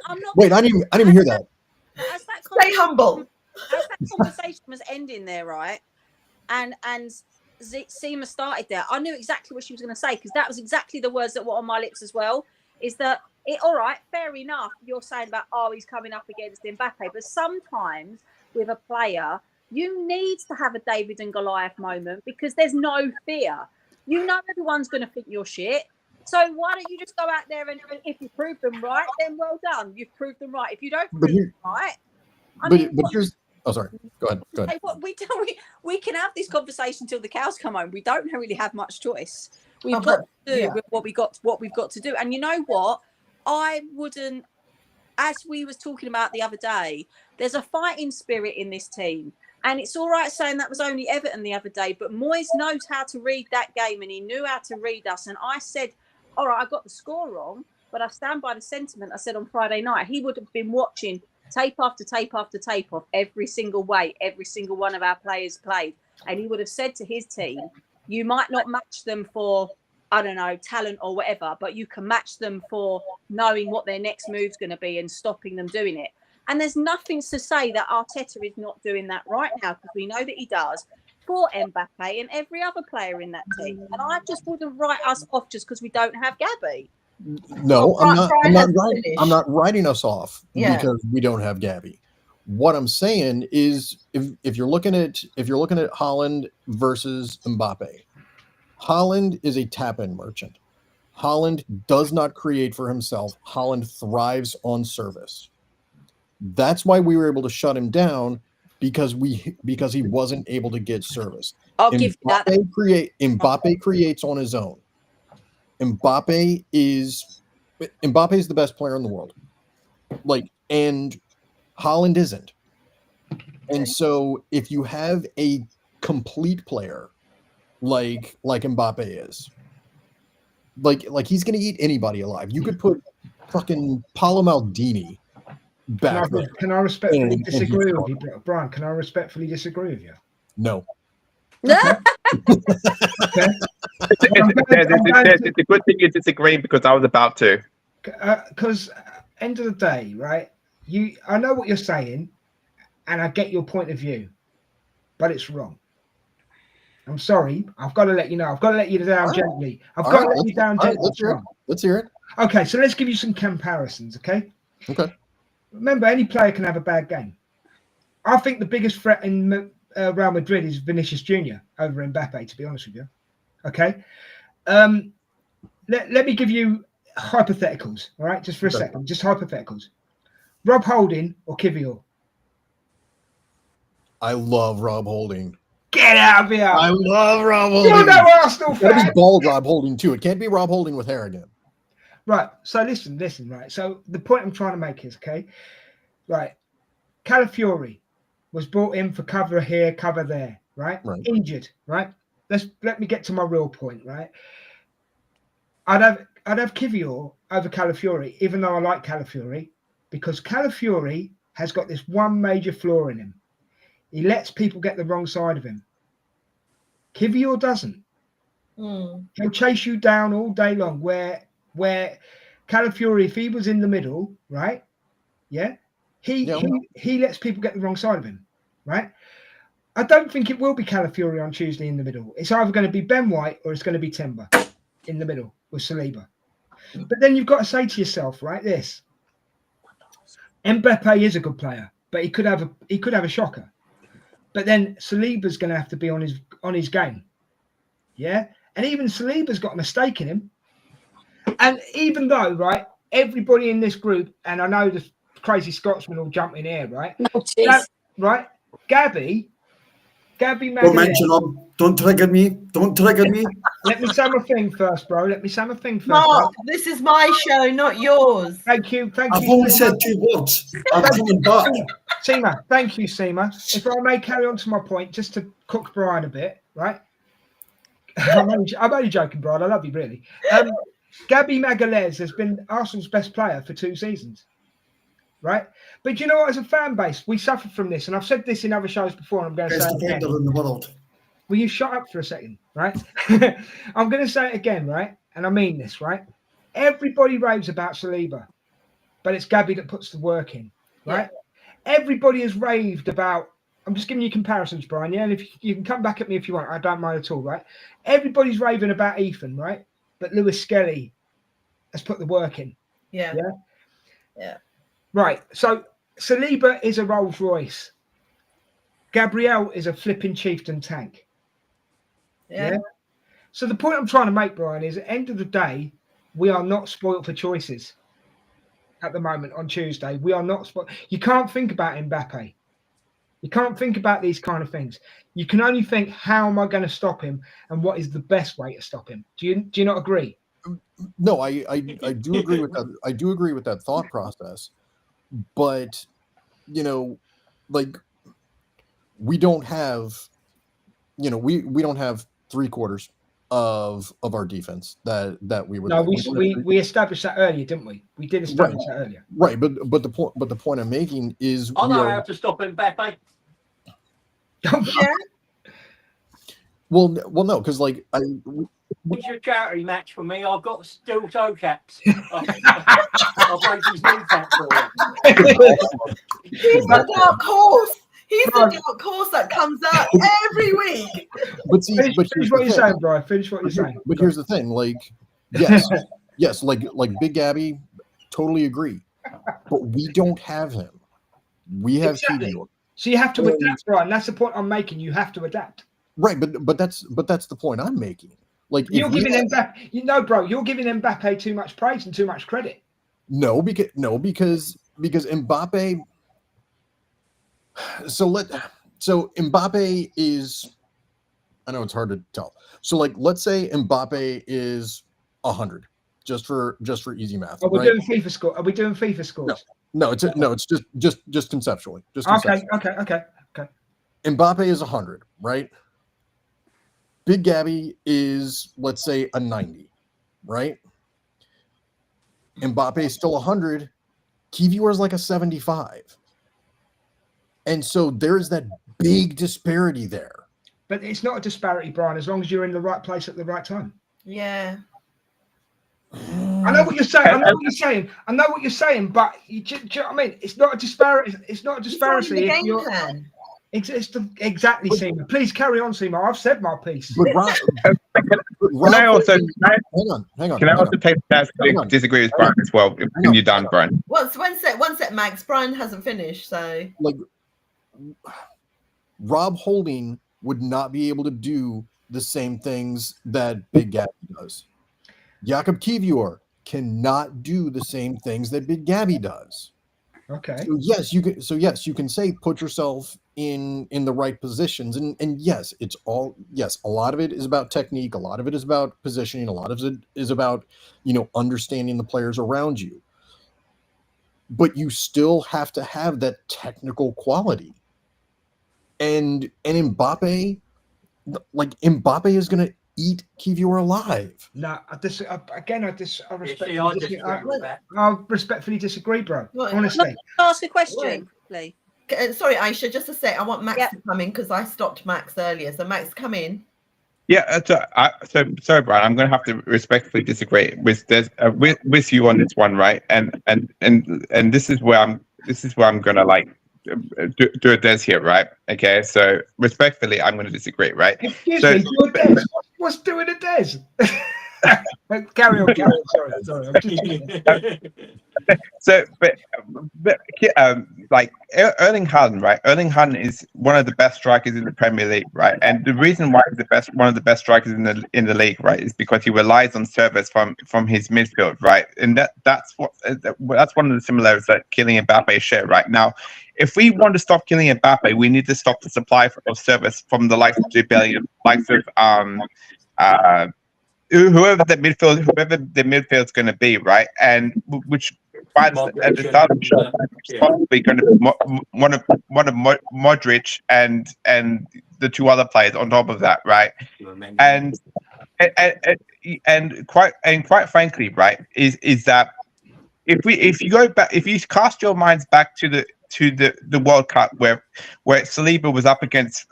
I'm not. Wait, I didn't even hear that. Stay humble. As that conversation was ending there, right? And Seema started there. I knew exactly what she was going to say because that was exactly the words that were on my lips as well. Is that it? All right, fair enough. You're saying about he's coming up against Mbappe, but sometimes with a player, you need to have a David and Goliath moment because there's no fear. You know everyone's going to think you're shit. So why don't you just go out there and if you prove them right, then well done. You've proved them right. If you don't prove them right, but here's. Oh, sorry. Go ahead. Hey, we can have this conversation till the cows come home. We don't really have much choice. We've got to do with what we've got to do. And you know what? I wouldn't, as we was talking about the other day, there's a fighting spirit in this team. And it's all right saying that was only Everton the other day, but Moyes knows how to read that game and he knew how to read us. And I said, all right, I got the score wrong, but I stand by the sentiment I said on Friday night. He would have been watching tape after tape after tape of every single way every single one of our players played. And he would have said to his team, you might not match them for, I don't know, talent or whatever, but you can match them for knowing what their next move's going to be and stopping them doing it. And there's nothing to say that Arteta is not doing that right now because we know that he does for Mbappe and every other player in that team. And I just wouldn't write us off just because we don't have Gabby. No, I'm not writing us off because we don't have Gabby. What I'm saying is if you're looking at Haaland versus Mbappe, Haaland is a tap-in merchant. Haaland does not create for himself. Haaland thrives on service. That's why we were able to shut him down because he wasn't able to get service. I'll give you that. Mbappe creates on his own. Mbappe is the best player in the world. And Haaland isn't. And so if you have a complete player like Mbappe is, like he's gonna eat anybody alive. You could put fucking Paolo Maldini back there. Can I respectfully disagree with you, Brian? Can I respectfully disagree with you? No. Okay. It's a good thing you're disagreeing because I was about to. Because end of the day, right? I know what you're saying, and I get your point of view, but it's wrong. I'm sorry. I've got to let you know. I've got to let you down gently. I've got to let you down gently. Let's hear it. Okay, so let's give you some comparisons, okay? Okay. Remember, any player can have a bad game. I think the biggest threat in Real Madrid is Vinicius Jr. over Mbappe, to be honest with you. Okay? Let me give you hypotheticals, all right? Just for a second. Just hypotheticals. Rob Holding or Kivior? I love Rob Holding. Get out of here! I love Rob Holding. You're no Arsenal fan. Gotta be bald Rob Holding too. It can't be Rob Holding with hair again. Right. So listen. Right. So the point I'm trying to make is, okay, right. Calafiori was brought in for cover here, cover there. Right. Injured. Right. Let me get to my real point. Right. I'd have Kivior over Calafiori, even though I like Calafiori, because Calafiori has got this one major flaw in him. He lets people get the wrong side of him. Kivior doesn't. He'll chase you down all day long. Where Calafiori, if he was in the middle, right? Yeah, he lets people get the wrong side of him, right? I don't think it will be Calafiori on Tuesday in the middle. It's either going to be Ben White or it's going to be Timber in the middle with Saliba. But then you've got to say to yourself, right? This Mbappe is a good player, but he could have a shocker. But then Saliba's going to have to be on his game, yeah. And even Saliba's got a mistake in him. And even though, right, everybody in this group, and I know the crazy Scotsman will jump in here, right? Right, Gabby. Don't mention him. Don't trigger me. Let me say my thing first, bro. Mark, this is my show, not yours. Thank you. I've only said 2 words. I'm coming back. Seema, thank you, Seema. If I may carry on to my point, just to cook Brian a bit, right? I'm only joking, Brian. I love you, really. Gabby Magalhaes has been Arsenal's best player for 2 seasons, right? But you know what? As a fan base, we suffer from this, and I've said this in other shows before, and I'm going to say it again. Best defender in the world. Will you shut up for a second, right? I'm going to say it again, right? And I mean this, right? Everybody raves about Saliba, but it's Gabby that puts the work in, right? Yeah. Everybody has raved about. I'm just giving you comparisons, Brian. Yeah, and if you can come back at me if you want, I don't mind at all, right? Everybody's raving about Ethan, right? But Lewis Skelly has put the work in. Yeah. Right. So Saliba is a Rolls Royce. Gabriel is a flipping chieftain tank. Yeah. So the point I'm trying to make, Brian, is at the end of the day, we are not spoilt for choices at the moment on Tuesday. We are not spoilt. You can't think about Mbappe. You can't think about these kind of things. You can only think, how am I going to stop him, and what is the best way to stop him? Do you not agree? No, I do agree with that. I do agree with that thought process, but you know, like we don't have, we don't have 3/4 of our defense that we would. No, we established that earlier, didn't we? We did establish that earlier. Right, but the point I'm making is I know how to stop Mbappe. Yeah. Well, no, because like It's your charity match for me. I've got steel toe caps. I'll break his kneecap for you. He's the dark horse. He's the dark horse that comes out every week. But see, finish what you're saying, Brian. Finish what you're saying. But here's the thing, like, yes, like Big Gabby, totally agree. But we don't have him. We have Kivior. So you have to adapt, Brian. That's the point I'm making. You have to adapt. Right, but that's the point I'm making. Like you're giving Mbappe, bro, you're giving Mbappe too much praise and too much credit. No, because Mbappe. So Mbappe is. I know it's hard to tell. So like, let's say Mbappe is 100, just for easy math. Are we doing FIFA score? Are we doing FIFA scores? No, it's just conceptually. Okay. Mbappe is 100, right? Big Gabby is, let's say, a 90, right? Mbappe is still 100. Kivior is like a 75. And so there's that big disparity there. But it's not a disparity, Brian, as long as you're in the right place at the right time. Yeah. I know what you're saying. I know what you're saying, but do you know what I mean? It's not a disparity. It's not a disparity. It's game plan. Exactly, Seema. Please carry on, Seema. I've said my piece. Can I also take a chance to disagree with Brian as well? When you're done, Brian. One sec, Max. Brian hasn't finished, so like Rob Holding would not be able to do the same things that Big Gabby does. Jakob Kivior cannot do the same things that Big Gabby does. Okay. So yes, you can say put yourself in the right positions, and yes, a lot of it is about technique, a lot of it is about positioning, a lot of it is about understanding the players around you. But you still have to have that technical quality. And Mbappe is going to eat Kivior alive. No, I respectfully disagree, bro. What? Honestly. Can I ask a question, please? Sorry, Aisha, just a sec. I want Max to come in because I stopped Max earlier. So Max, come in. Yeah, so sorry, Brian. I'm going to have to respectfully disagree with you on this one, right? And this is where I'm going to like do a des here, right? Okay, so respectfully, I'm going to disagree, right? Excuse me, do a des. What's doing a des? Carry on. Sorry. So, like Erling Haaland, right? Erling Haaland is one of the best strikers in the Premier League, right? And the reason why he's one of the best strikers in the league, right, is because he relies on service from his midfield, right? And that's one of the similarities that Kylian Mbappe share right now. If we want to stop Kylian Mbappe, we need to stop the supply of service from the likes of Jubilee, likes of whoever the midfield's going to be, right? And which at the start of the show, is probably going to be one of Modric and the two other players on top of that, right? And quite frankly, right, is that if you go back, if you cast your minds back to the World Cup where Saliba was up against.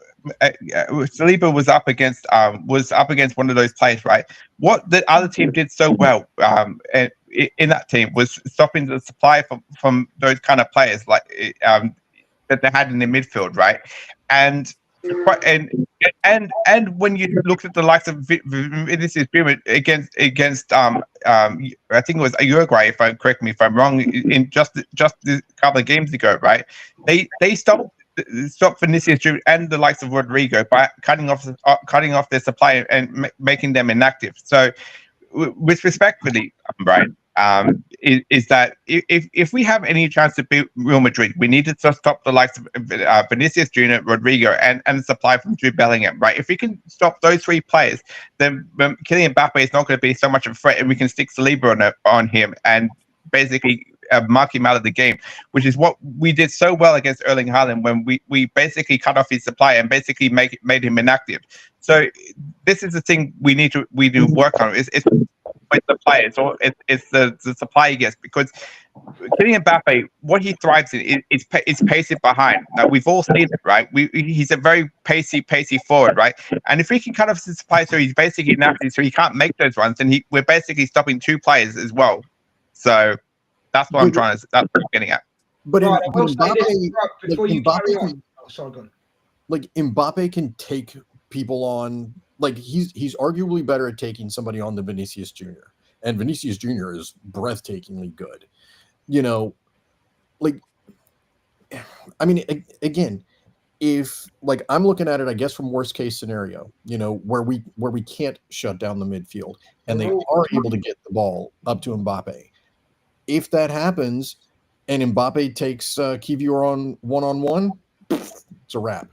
Was up against one of those players, right? What the other team did so well in that team was stopping the supply from those kind of players like that they had in the midfield, right? And when you looked at the likes of Vinicius Junior against I think it was Uruguay, correct me if I'm wrong, in just a couple of games ago, right? They stopped Vinicius Junior and the likes of Rodrigo by cutting off their supply and making them inactive. So, with respectfully, Brian, is that if we have any chance to beat Real Madrid, we need to stop the likes of Vinicius Junior, Rodrigo, and the supply from Jude Bellingham, right? If we can stop those three players, then Kylian Mbappe is not going to be so much of a threat, and we can stick Saliba on him and basically mark him out of the game, which is what we did so well against Erling Haaland when we basically cut off his supply and basically made him inactive. So this is the thing we need to work on. It's the players, or it's the supply he gets, because Kylian Mbappe, what he thrives in is pacing behind. Now we've all seen it, right? He's a very pacey forward, right? And if we can cut off his supply so he's basically inactive, so he can't make those runs, then we're basically stopping two players as well. So that's what that's what I'm getting at. But Right, Mbappe can take people on. Like he's arguably better at taking somebody on than Vinicius Junior, and Vinicius Junior is breathtakingly good. Again, if I'm looking at it, I guess from worst case scenario, where we can't shut down the midfield and they are able to get the ball up to Mbappe. If that happens and Mbappe takes Kivior on one-on-one, it's a wrap.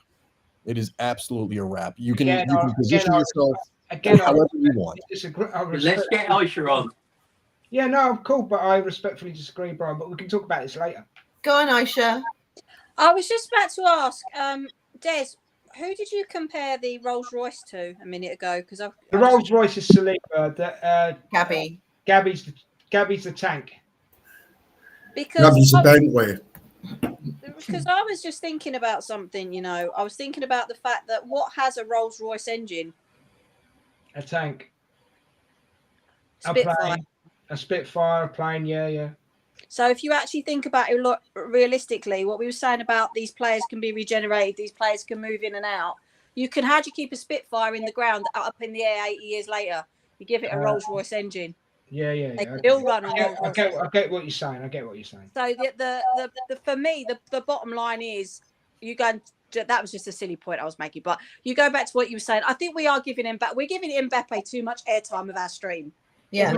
It is absolutely a wrap. You can position yourself however you want. Let's get Aisha on. Yeah, no, cool, but I respectfully disagree, Brian, but we can talk about this later. Go on, Aisha. I was just about to ask, Des, who did you compare the Rolls Royce to a minute ago? Because the Rolls Royce is Saliba. Gabby's the tank. Because Gabby's a Bentley. Because I was just thinking about something, you know. I was thinking about the fact that what has a Rolls-Royce engine? A tank. Spitfire. A plane. A Spitfire, a plane, yeah. So if you actually think about it realistically, what we were saying about these players can be regenerated, these players can move in and out. How do you keep a Spitfire in the ground up in the air 80 years later? You give it a Rolls-Royce engine. Yeah. They still run on I get what you're saying. So the for me, the bottom line is you go. That was just a silly point I was making, but you go back to what you were saying. I think we are giving Mbappe. We're giving Mbappe too much airtime with our stream. Yeah,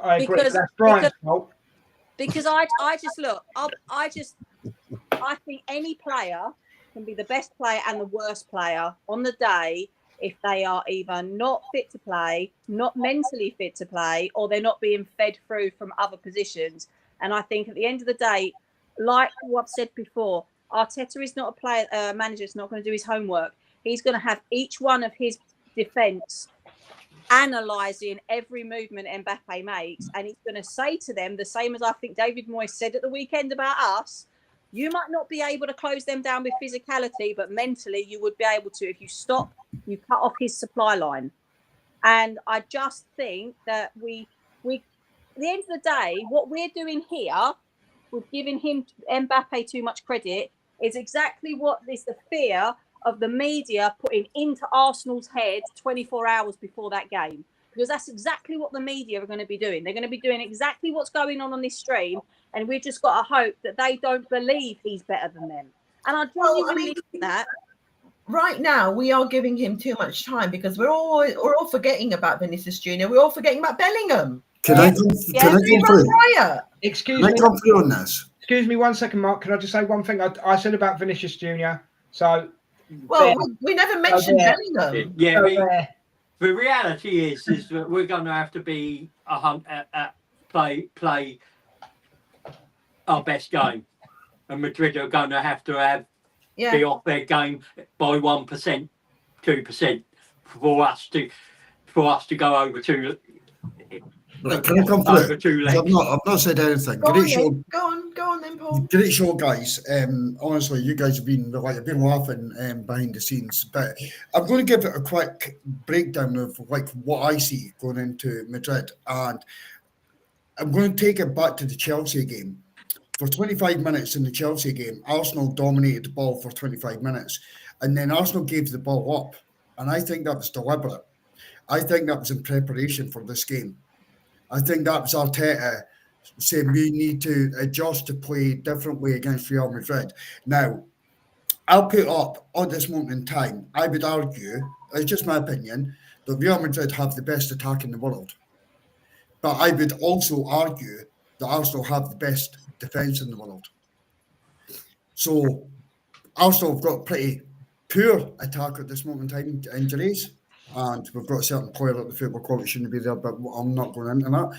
I agree. That's Brian's fault. Because I think any player can be the best player and the worst player on the day if they are either not fit to play, not mentally fit to play, or they're not being fed through from other positions. And I think at the end of the day, like what I've said before, Arteta is not a manager. It's not going to do his homework. He's going to have each one of his defence analysing every movement Mbappe makes, and he's going to say to them the same as I think David Moyes said at the weekend about us. You might not be able to close them down with physicality, but mentally you would be able to. If you stop, you cut off his supply line. And I just think that we at the end of the day, what we're doing here with giving Mbappe too much credit is exactly what is the fear of the media putting into Arsenal's head 24 hours before that game. Because that's exactly what the media are going to be doing. They're going to be doing exactly what's going on this stream, and we've just got to hope that they don't believe he's better than them. And I genuinely believe that. Right now, we are giving him too much time because we're all forgetting about Vinicius Jr. We're all forgetting about Bellingham. Can I come through? Excuse me. Can I come through on this? Excuse me 1 second, Mark. Can I just say one thing? I said about Vinicius Jr. So, well, we never mentioned Bellingham. Yeah, the reality is that we're going to have to be play our best game, and Madrid are going to have be off their game by 1%, 2% for us to go over two. Right, can I come through? I've not said anything. Go on then, Paul. Great show, guys. Honestly, you guys have been laughing behind the scenes, but I'm going to give it a quick breakdown of what I see going into Madrid, and I'm going to take it back to the Chelsea game. For 25 minutes in the Chelsea game, Arsenal dominated the ball for 25 minutes, and then Arsenal gave the ball up, and I think that was deliberate. I think that was in preparation for this game. I think that was Arteta saying we need to adjust to play differently against Real Madrid. Now, I'll put up on this moment in time, I would argue, it's just my opinion, that Real Madrid have the best attack in the world. But I would also argue that Arsenal have the best defence in the world. So Arsenal have got pretty poor attack at this moment in time, injuries. And we've got a certain player at the football club that shouldn't be there, but I'm not going into that.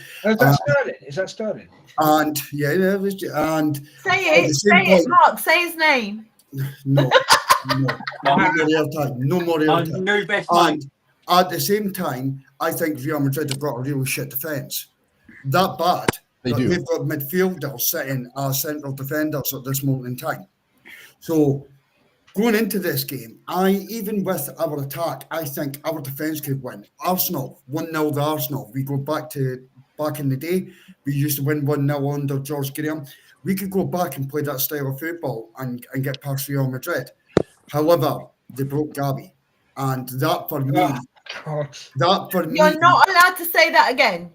Is that Sterling? And and say it, Mark. Say his name. No more real time. No best and at the same time, I think Real Madrid have got a really shit defence. That bad. They've got midfielders sitting as central defenders at this moment in time. So going into this game, even with our attack, I think our defence could win. Arsenal, 1-0 to Arsenal. We go back in the day, we used to win 1-0 under George Graham. We could go back and play that style of football and get past Real Madrid. However, they broke Gabi. And that for me... You're not allowed to say that again.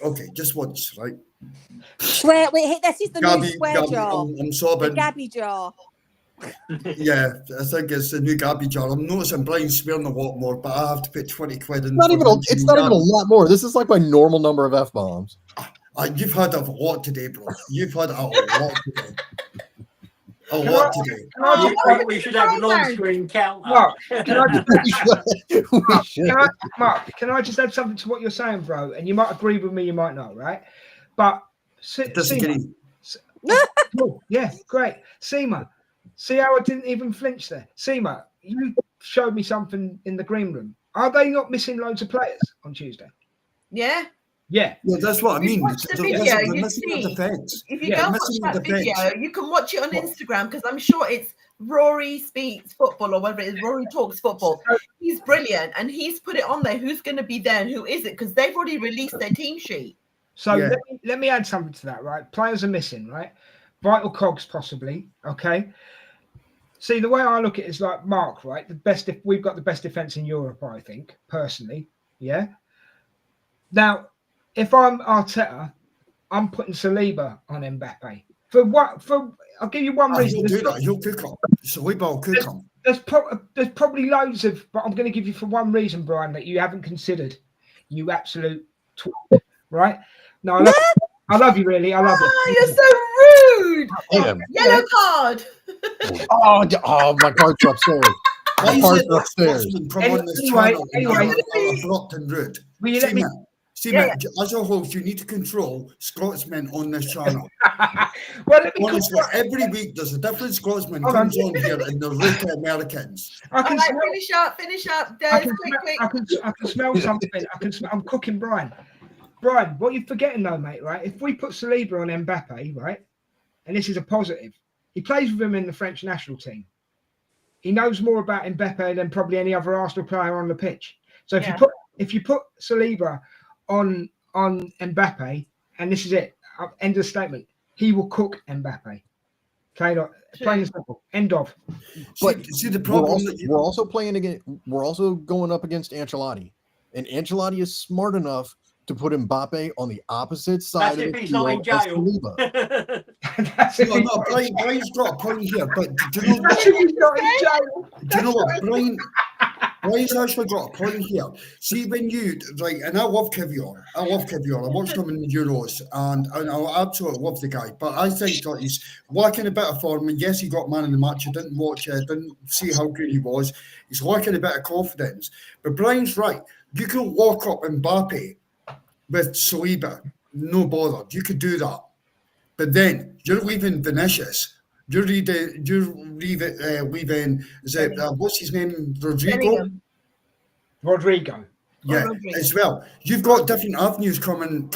Okay, just once, right? Swear, this is the new swear jar. I'm sobbing. The Gabi jar. Yeah, I think it's the new Gabi jar. I'm noticing Brian swearing a lot more, but I have to put 20 quid in. It's not even a lot more. This is like my normal number of F-bombs. You've had a lot today, bro. You've had a lot today. A lot today. We should have a long-screen counter. Mark, can I just add something to what you're saying, bro? And you might agree with me, you might not, right? But disagree. Yeah, great. Seema, see how I didn't even flinch there? Seema, you showed me something in the green room. Are they not missing loads of players on Tuesday? Yeah. Yeah. Yeah, that's what I mean. Watch the They're video, missing- they're you missing the see. defence. If you Yeah, go watch missing that the defence. video, you can watch it on What? Instagram because I'm sure it's Rory Speaks Football or whatever it is, Rory Talks Football. He's brilliant and he's put it on there. Who's going to be there and who is it? Because they've already released their team sheet. So Yeah. let me add something to that, right? Players are missing, right? Vital cogs possibly, okay? See, the way I look at it is like Mark, right? We've got the best defence in Europe, I think, personally. Yeah. Now, if I'm Arteta, I'm putting Saliba on Mbappe. I'll give you one reason. He'll do that. He'll cook him. Saliba will cook him. There's probably loads of, but I'm going to give you for one reason, Brian, that you haven't considered. You absolute twat, right? No, I love you, really. I love it. Oh, you're so rude. Damn. Yellow card. Oh, my cards are upstairs. Why My is cards it are that upstairs. Scotsmen come on this Anyway, channel and are abrupt and rude? Will you let me? See, mate, as a host, you need to control Scotsmen on this channel. Well, let me Honestly, every week there's a different Scotsman Hold comes on. on here and they're rude to Americans. I can All right, smell. finish up. I Des, can, quick. I can smell something. I'm cooking Brian. Brian, what you're forgetting though, mate, right? If we put Saliba on Mbappe, right, and this is a positive, he plays with him in the French national team. He knows more about Mbappe than probably any other Arsenal player on the pitch. So if you put Saliba on Mbappe, and this is it, end of statement, he will cook Mbappe. Plain and simple. End of. But see the problem we're also playing against. We're also going up against Ancelotti, and Ancelotti is smart enough to put Mbappe on the opposite side That's of if the he's not in field as jail. Saliba. No, Brian's got a point here, but do you know That's if he's not in jail. Do you know what, Brian's actually got a point here. See, when you, right, and I love Kivior. I watched him in the Euros, and I absolutely love the guy. But I think that he's lacking a bit of form. And yes, he got man in the match. I didn't watch it, didn't see how good he was. He's lacking a bit of confidence. But Brian's right. You can lock up Mbappe with Saliba, no bother. You could do that. But then you're leaving Vinicius. You're leaving, is it, what's his name? Rodrigo. Yeah, as well. You've got different avenues coming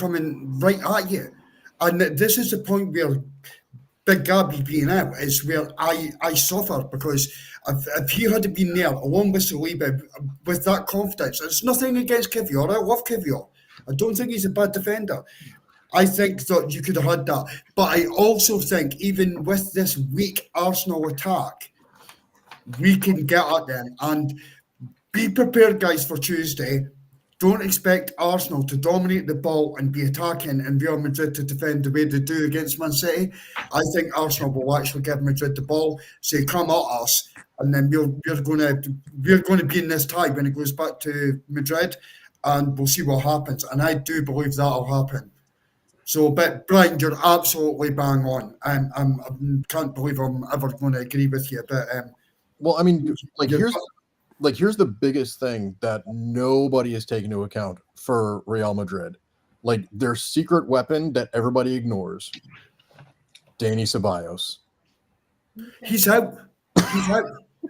right at you. And this is the point where Big Gabby being out is where I suffer, because if he had been there along with Saliba with that confidence, it's nothing against Kivior. I love Kivior. I don't think he's a bad defender. I think that you could have had that. But I also think even with this weak Arsenal attack, we can get at them. And be prepared, guys, for Tuesday. Don't expect Arsenal to dominate the ball and be attacking and Real Madrid to defend the way they do against Man City. I think Arsenal will actually give Madrid the ball, say, come at us, and then we're going to be in this tie when it goes back to Madrid, and we'll see what happens. And I do believe that'll happen. So, but Brian, you're absolutely bang on, and I can't believe I'm ever going to agree with you. But well, I mean, here's the biggest thing that nobody is taking into account for Real Madrid, like their secret weapon that everybody ignores, Dani Ceballos. He's out,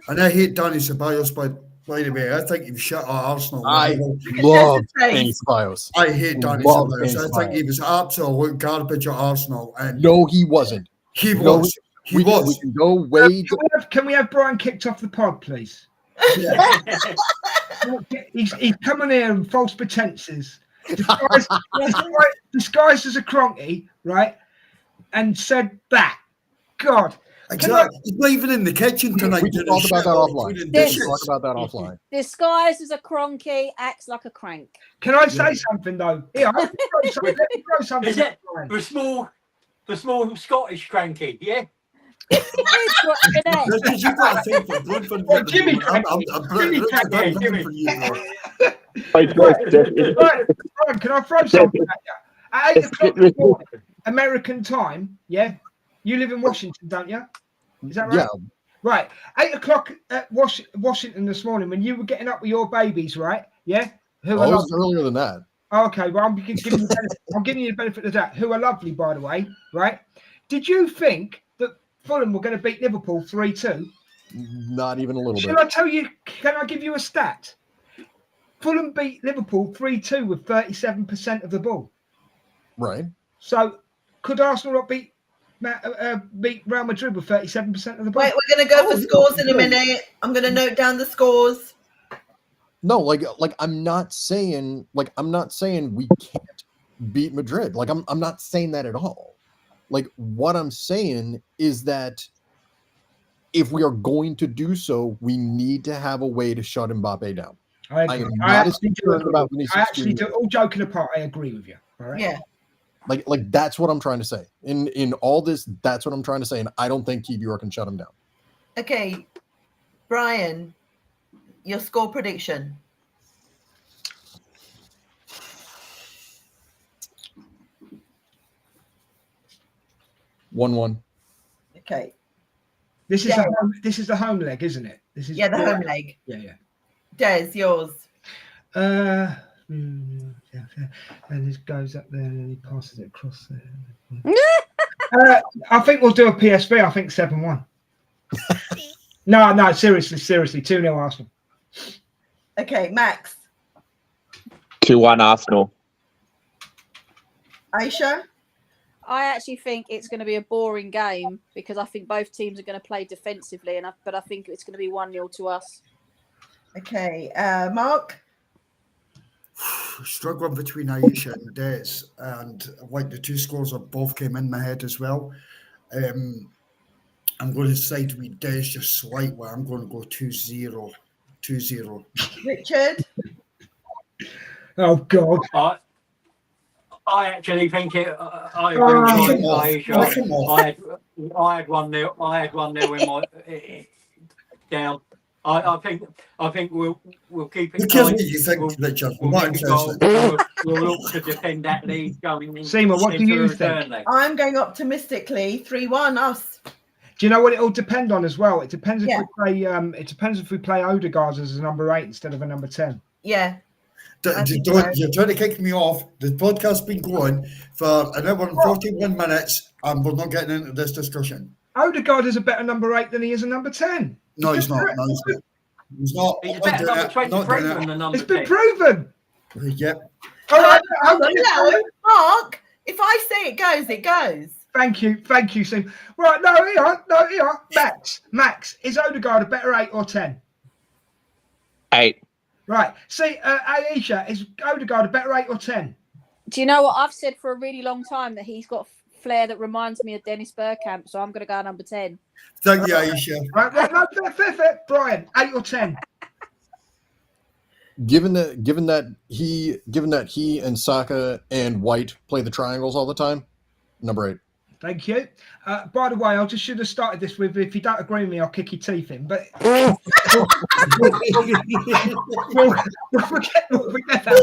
and I hate Dani Ceballos, but. By the way, I think you've shut at Arsenal. I love Dani Ceballos. I hate Dani Ceballos. I think he was absolute garbage at Arsenal. And no, he wasn't. He was. We can go way. Can we have Brian kicked off the pod, please? Yeah. he's coming here in false pretenses, disguised as a cronky, right? And said that. God. Exactly. He's not even in the kitchen tonight. We can talk about that offline. Disguised as a cronky, acts like a crank. Can I say something though? Here, let me throw something. Is it the small Scottish cranky? Yeah. You got to think for Jimmy, Brian, can I throw something at you? At 8 o'clock in the morning, American time, yeah? You live in Washington, don't you? Is that right? Yeah. Right. 8 o'clock at Washington this morning when you were getting up with your babies, right? Yeah? It was earlier than that. Okay, well, I'm giving you the benefit of that. Who are lovely, by the way, right? Did you think that Fulham were going to beat Liverpool 3-2? Not even a little bit. Shall I tell you, can I give you a stat? Fulham beat Liverpool 3-2 with 37% of the ball. Right. So could Arsenal not beat Real Madrid with 37% of the vote? Wait, we're going to go for scores in a minute. I'm going to note down the scores. No, like I'm not saying we can't beat Madrid. Like I'm not saying that at all. Like what I'm saying is that if we are going to do so, we need to have a way to shut Mbappe down. I agree. am not as concerned about Vinicius. I actually do. All joking apart, I agree with you. All right. Yeah. Like that's what I'm trying to say. In all this, that's what I'm trying to say, and I don't think Kiwior can shut him down. Okay, Brian, your score prediction. One. Okay. This is the home leg, isn't it? This is the home leg. Yeah. Des, yours. Yeah. And this goes up there and then he passes it across there. I think we'll do a PSV. I think 7-1. No, seriously. 2-0 Arsenal. Okay, Max. 2-1 Arsenal. Aisha? I actually think it's going to be a boring game because I think both teams are going to play defensively, but I think it's going to be 1-0 to us. Okay, Mark? Struggling between Aisha and Des, and like the two scores of both came in my head as well. I'm going to side with Des just slightly. I'm going to go 2-0. 2-0. Richard? Oh, God. I actually think it. I agree with Aisha. I had 1-0. I had 1-0 in my down. I think we'll keep it. Because what you think, Richard? We'll look to defend that lead going. Seema, what do you think? I'm going optimistically 3-1 us. Do you know what it all depends on as well? It depends if we play. It depends if we play Odegaard as a number 8 instead of a number 10. Yeah. You're trying to kick me off. The podcast's been going for an hour and 41 minutes, and we're not getting into this discussion. Odegaard is a better number 8 than he is a number 10. No, he's not. No, he's not. He's a better number 23 than the number 10. It's been proven. Yep. All right. Mark, if I say it goes, it goes. Thank you, Sim. Right, no, here. Max, is Odegaard a better 8 or 10? 8. Right. See, Aisha, is Odegaard a better 8 or 10? Do you know what I've said for a really long time that he's got flair that reminds me of Dennis Bergkamp, so I'm going to go number 10. Thank you, Aisha. Right, no, fair. Brian, 8 or 10? Given that he and Saka and White play the triangles all the time, number 8. Thank you. By the way, I just should have started this with, if you don't agree with me, I'll kick your teeth in. But we'll forget that.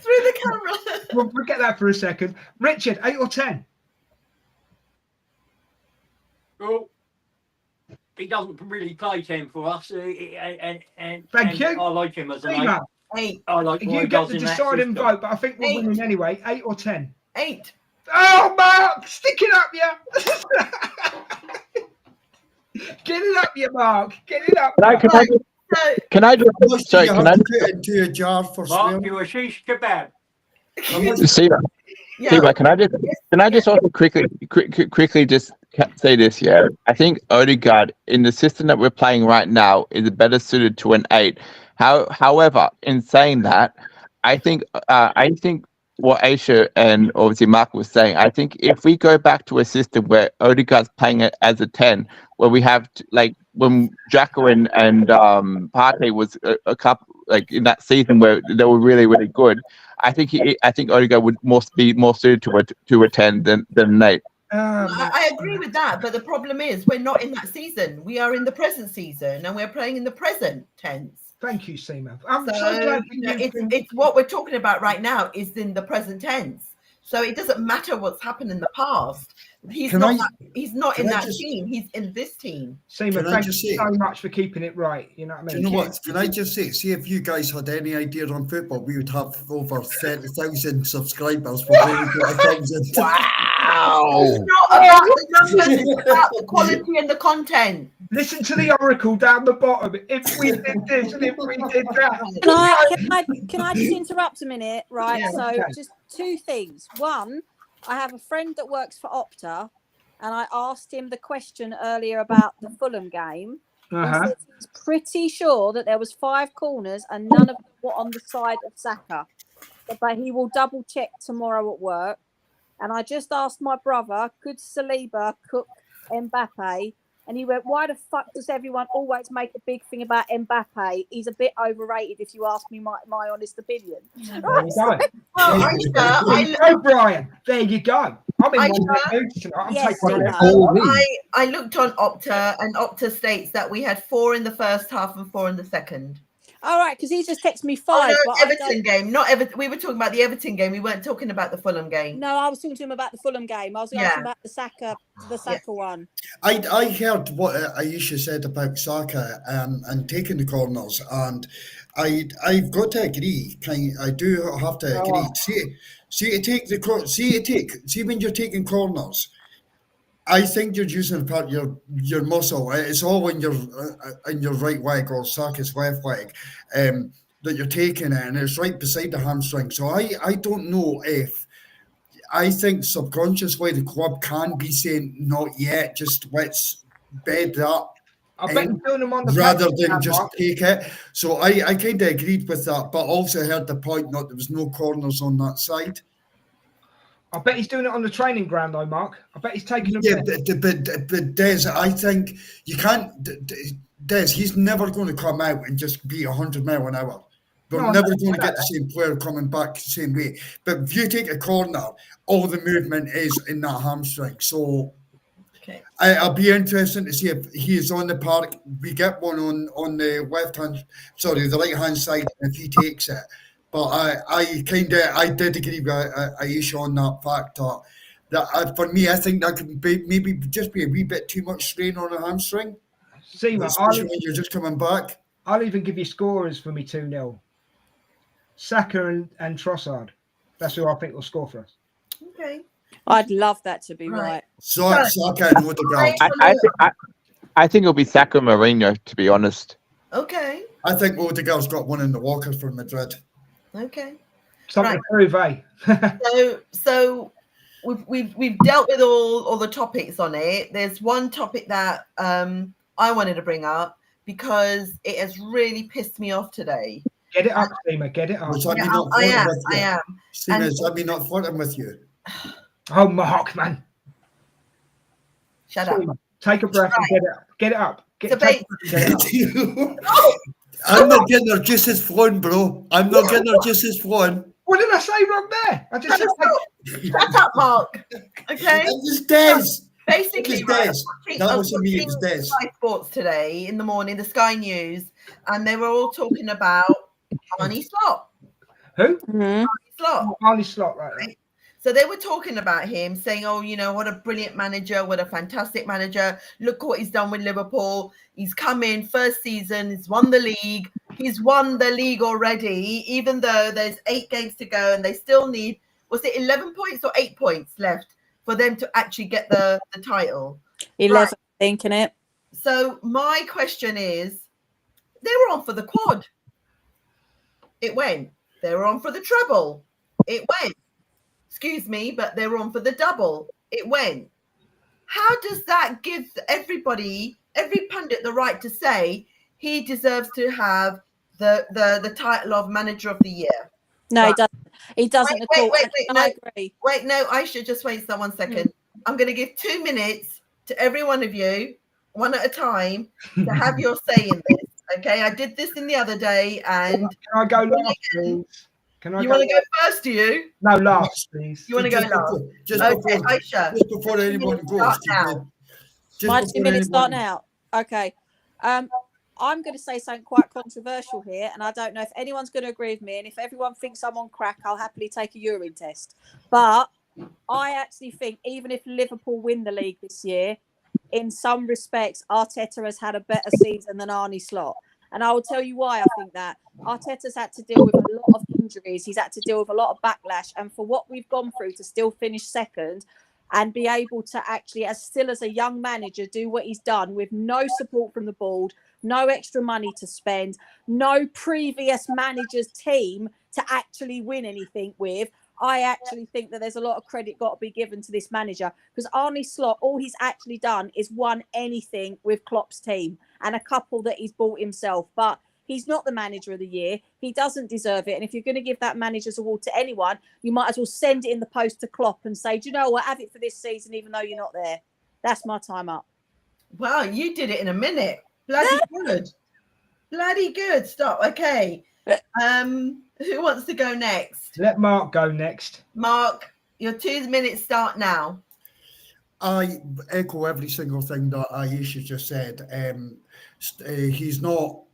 Through the camera. We'll forget that for a second. Richard, 8 or 10? Well, he doesn't really play 10 for us. And thank you. I like him as an 8. I like you get the deciding vote, but I think we're winning anyway. 8 or 10? 8. Oh, Mark, stick it up, yeah. Get it up, you Mark. Get it up. Can I just put it into a jar for Mark, you a shish kebab. Seema, can I just also quickly just say this? Yeah, I think Odegaard in the system that we're playing right now is better suited to an 8. However, in saying that, I think what Aisha and obviously Mark was saying, I think if we go back to a system where Odegaard's playing it as a 10, where we have like when Jacqueline and Partey was a couple like in that season where they were really, really good, I think Odegaard would be more suited to a 10 than an 8. I agree with that, but the problem is we're not in that season. We are in the present season, and we're playing in the present tense. Thank you, Seema. It's what we're talking about right now is in the present tense. So it doesn't matter what's happened in the past. He's not in that team. He's in this team. Seema, thank you so much for keeping it right. You know what I mean? Do you know what? Can I just say, see if you guys had any idea on football, we would have over 30,000 subscribers for 30,000. Wow! It's not about the numbers, it's about the quality and the content. Listen to the oracle down the bottom. If we did this and if we did that. Can I just interrupt a minute? Right. Yeah. So just two things. One, I have a friend that works for Opta, and I asked him the question earlier about the Fulham game. He said he's pretty sure that there was 5 corners and none of them were on the side of Saka. But he will double check tomorrow at work. And I just asked my brother, could Saliba cook Mbappe? And he went, why the fuck does everyone always make a big thing about Mbappe? He's a bit overrated, if you ask me my honest opinion. There you go. Well, There you go, Brian. There you go. I'm in one mood tonight. I'm taking on I looked on Opta, and Opta states that we had 4 in the first half and 4 in the second. All right, because he just texted me 5. Oh, no, Everton game, not Everton. We were talking about the Everton game. We weren't talking about the Fulham game. No, I was talking to him about the Fulham game. I was talking about the Saka one. I heard what Aisha said about Saka and taking the corners, and I've got to agree. I do have to agree. See when you're taking corners, I think you're using part your muscle. It's all in your right leg or Saka's left leg that you're taking it, and it's right beside the hamstring. So I don't know if I think subconsciously the club can be saying not yet, just let's bed that. I bet you're doing them on the rather than just take it. So I kind of agreed with that, but also heard the point that there was no corners on that side. I bet he's doing it on the training ground, though, Mark. I bet he's taking them. Yeah, but Des, I think you can't. Des, he's never going to come out and just be 100 miles an hour. We're never going to get the same player coming back the same way. But if you take a corner, all the movement is in that hamstring. So I'll be interested to see if he is on the park. We get one on the the right hand side if he takes it. But I did agree with Aisha on that fact that for me, I think that could be maybe just be a wee bit too much strain on a hamstring. Especially when you're just coming back. I'll even give you scorers for me 2-0. Saka and Trossard. That's who I think will score for us. Okay. I'd love that to be right. Saka and Odegaard. I think it'll be Saka and Mourinho, to be honest. Okay. I think Odegaard's got one in the locker for Madrid. Okay. Something to prove, eh? So we've dealt with all the topics on it. There's one topic that I wanted to bring up because it has really pissed me off today. Get it up, Seema. Get it up. I am. Seema, is that me not flirting with you? Oh, Mark, man. Shut up. Take a breath and get it up. Get it up. Get it up. I'm not getting her juices flowing, bro. I'm not getting her juices flowing. What did I say wrong there? I just Shut up, Mark. Okay. It was Des. Basically, That wasn't me. It was Des. Sky Sports today in the morning, the Sky News, and they were all talking about Arnie Slot. Who? Arnie Slot, right. So they were talking about him, saying, oh, what a brilliant manager, what a fantastic manager. Look what he's done with Liverpool. He's come in first season, he's won the league. He's won the league already, even though there's 8 games to go and they still need, was it 11 points or 8 points left for them to actually get the title? 11, right. I think, innit? So my question is, they were on for the quad. It went. They were on for the treble. It went. Excuse me, but they were on for the double. It went. How does that give everybody, every pundit, the right to say he deserves to have the title of Manager of the Year? No, right. He doesn't at all. I agree. Wait, no, I should just wait 1 second. I'm going to give 2 minutes to every one of you, one at a time, to have your say in this. Okay, I did this in the other day, and can I go last, please? You want to go first, do you? No, last, please. You want to go last? Okay, Aisha. Just before anyone goes. My 2 minutes start now. Okay. I'm going to say something quite controversial here, and I don't know if anyone's going to agree with me. And if everyone thinks I'm on crack, I'll happily take a urine test. But I actually think even if Liverpool win the league this year, in some respects, Arteta has had a better season than Arne Slot. And I will tell you why I think that. Arteta's had to deal with a lot of injuries. He's had to deal with a lot of backlash. And for what we've gone through to still finish second, and be able to actually, as a young manager, do what he's done with no support from the board, no extra money to spend, no previous manager's team to actually win anything with. I actually think that there's a lot of credit got to be given to this manager, because Arne Slot, all he's actually done is won anything with Klopp's team and a couple that he's bought himself. But he's not the manager of the year. He doesn't deserve it. And if you're going to give that manager's award to anyone, you might as well send it in the post to Klopp and say, do you know what, have it for this season, even though you're not there. That's my time up. Wow, you did it in a minute. Bloody good. Bloody good. Stop. Okay. Who wants to go next? Let Mark go next. Mark, your 2 minutes start now. I echo every single thing that Aisha just said. He's not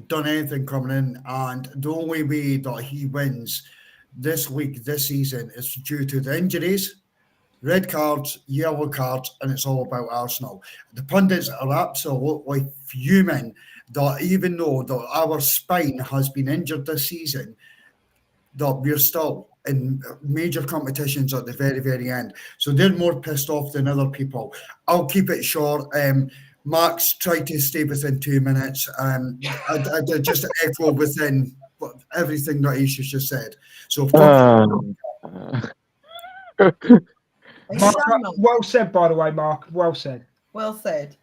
done anything coming in, and the only way that he wins this week, this season, is due to the injuries, red cards, yellow cards, and it's all about Arsenal. The pundits are absolutely fuming that even though that our spine has been injured this season, that we're still in major competitions at the very, very end. So they're more pissed off than other people. I'll keep it short. Max tried to stay within 2 minutes. I just echo within everything that Aisha just said. So Mark, well said, by the way, Mark. Well said. Well said.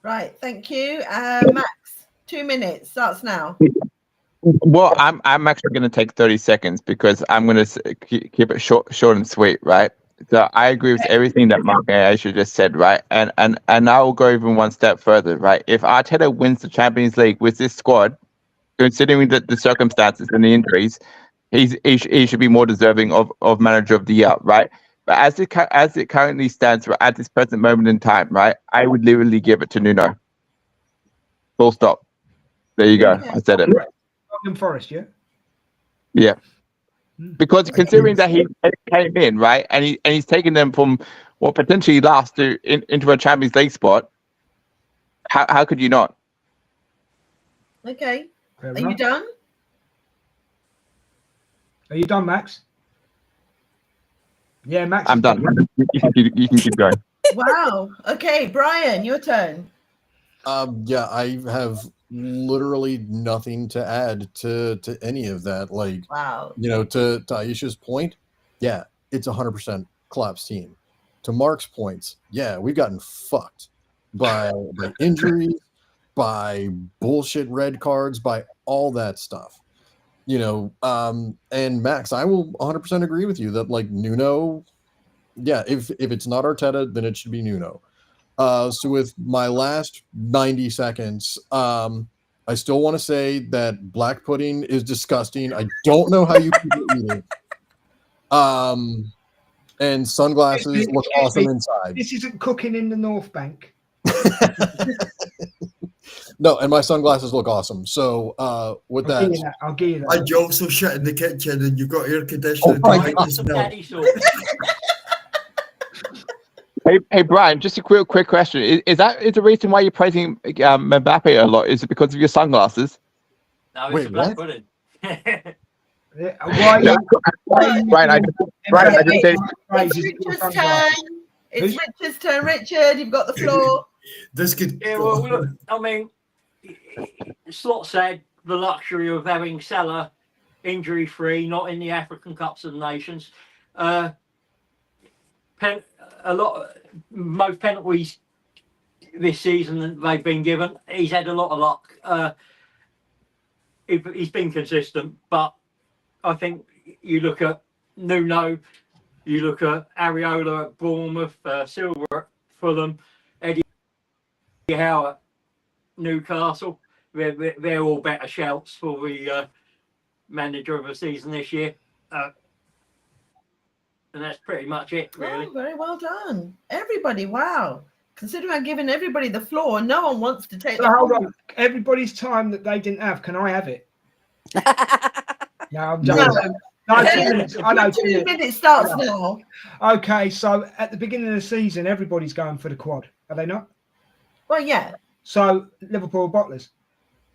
Right, thank you. Max, 2 minutes starts now. Well, I'm actually going to take 30 seconds because I'm going to keep it short and sweet, right? So I agree with everything that Mark and Aisha just said, right? And I will go even one step further, right? If Arteta wins the Champions League with this squad, considering the circumstances and the injuries, he should be more deserving of Manager of the Year, right? But as it currently stands at this present moment in time, right, I would literally give it to Nuno. Full stop. There you go. I said it. Forest, yeah. Yeah. Because considering that he came in, right, and he's taken them from what potentially last into a Champions League spot, how could you not? Okay. Are you done? Are you done, Max? Yeah, Max. I'm done. You can keep going. Wow. Okay, Brian, your turn. Yeah, I have literally nothing to add to any of that. Like, wow. You know, to Aisha's point, yeah, it's 100% Klopp's team. To Mark's points, yeah, we've gotten fucked by injuries, by bullshit red cards, by all that stuff. You know, and Max, I will 100% agree with you that, like, Nuno, yeah, if it's not Arteta, then it should be Nuno. So with my last 90 seconds, I still want to say that black pudding is disgusting. I don't know how you people eat it. And sunglasses look awesome inside. This isn't cooking in the North Bank. No, and my sunglasses look awesome. So with I'll give you that. And you also shit in the kitchen and you've got air conditioning. Hey, Brian, just a quick question. Is the reason why you're praising Mbappe a lot? Is it because of your sunglasses? No, it's a black pudding. Brian, I just said. It's Richard's turn. Richard, you've got the floor. This could. Yeah, well, look, I mean, Slot said the luxury of having Salah injury-free, not in the African Cups of Nations. Most penalties this season that they've been given, he's had a lot of luck. He's been consistent, but I think you look at Nuno, you look at Areola at Bournemouth, Silva at Fulham, Eddie Howe at Newcastle. They're all better shouts for the manager of the season this year. And that's pretty much it, really. Oh, very well done. Everybody, wow. Considering I'm giving everybody the floor, no one wants to take the hold floor. on. Everybody's time that they didn't have, can I have it? No, I'm joking. No, 2 minutes. I know 2 minutes starts now. Okay, so at the beginning of the season, everybody's going for the quad, are they not? Well, yeah. So Liverpool bottlers.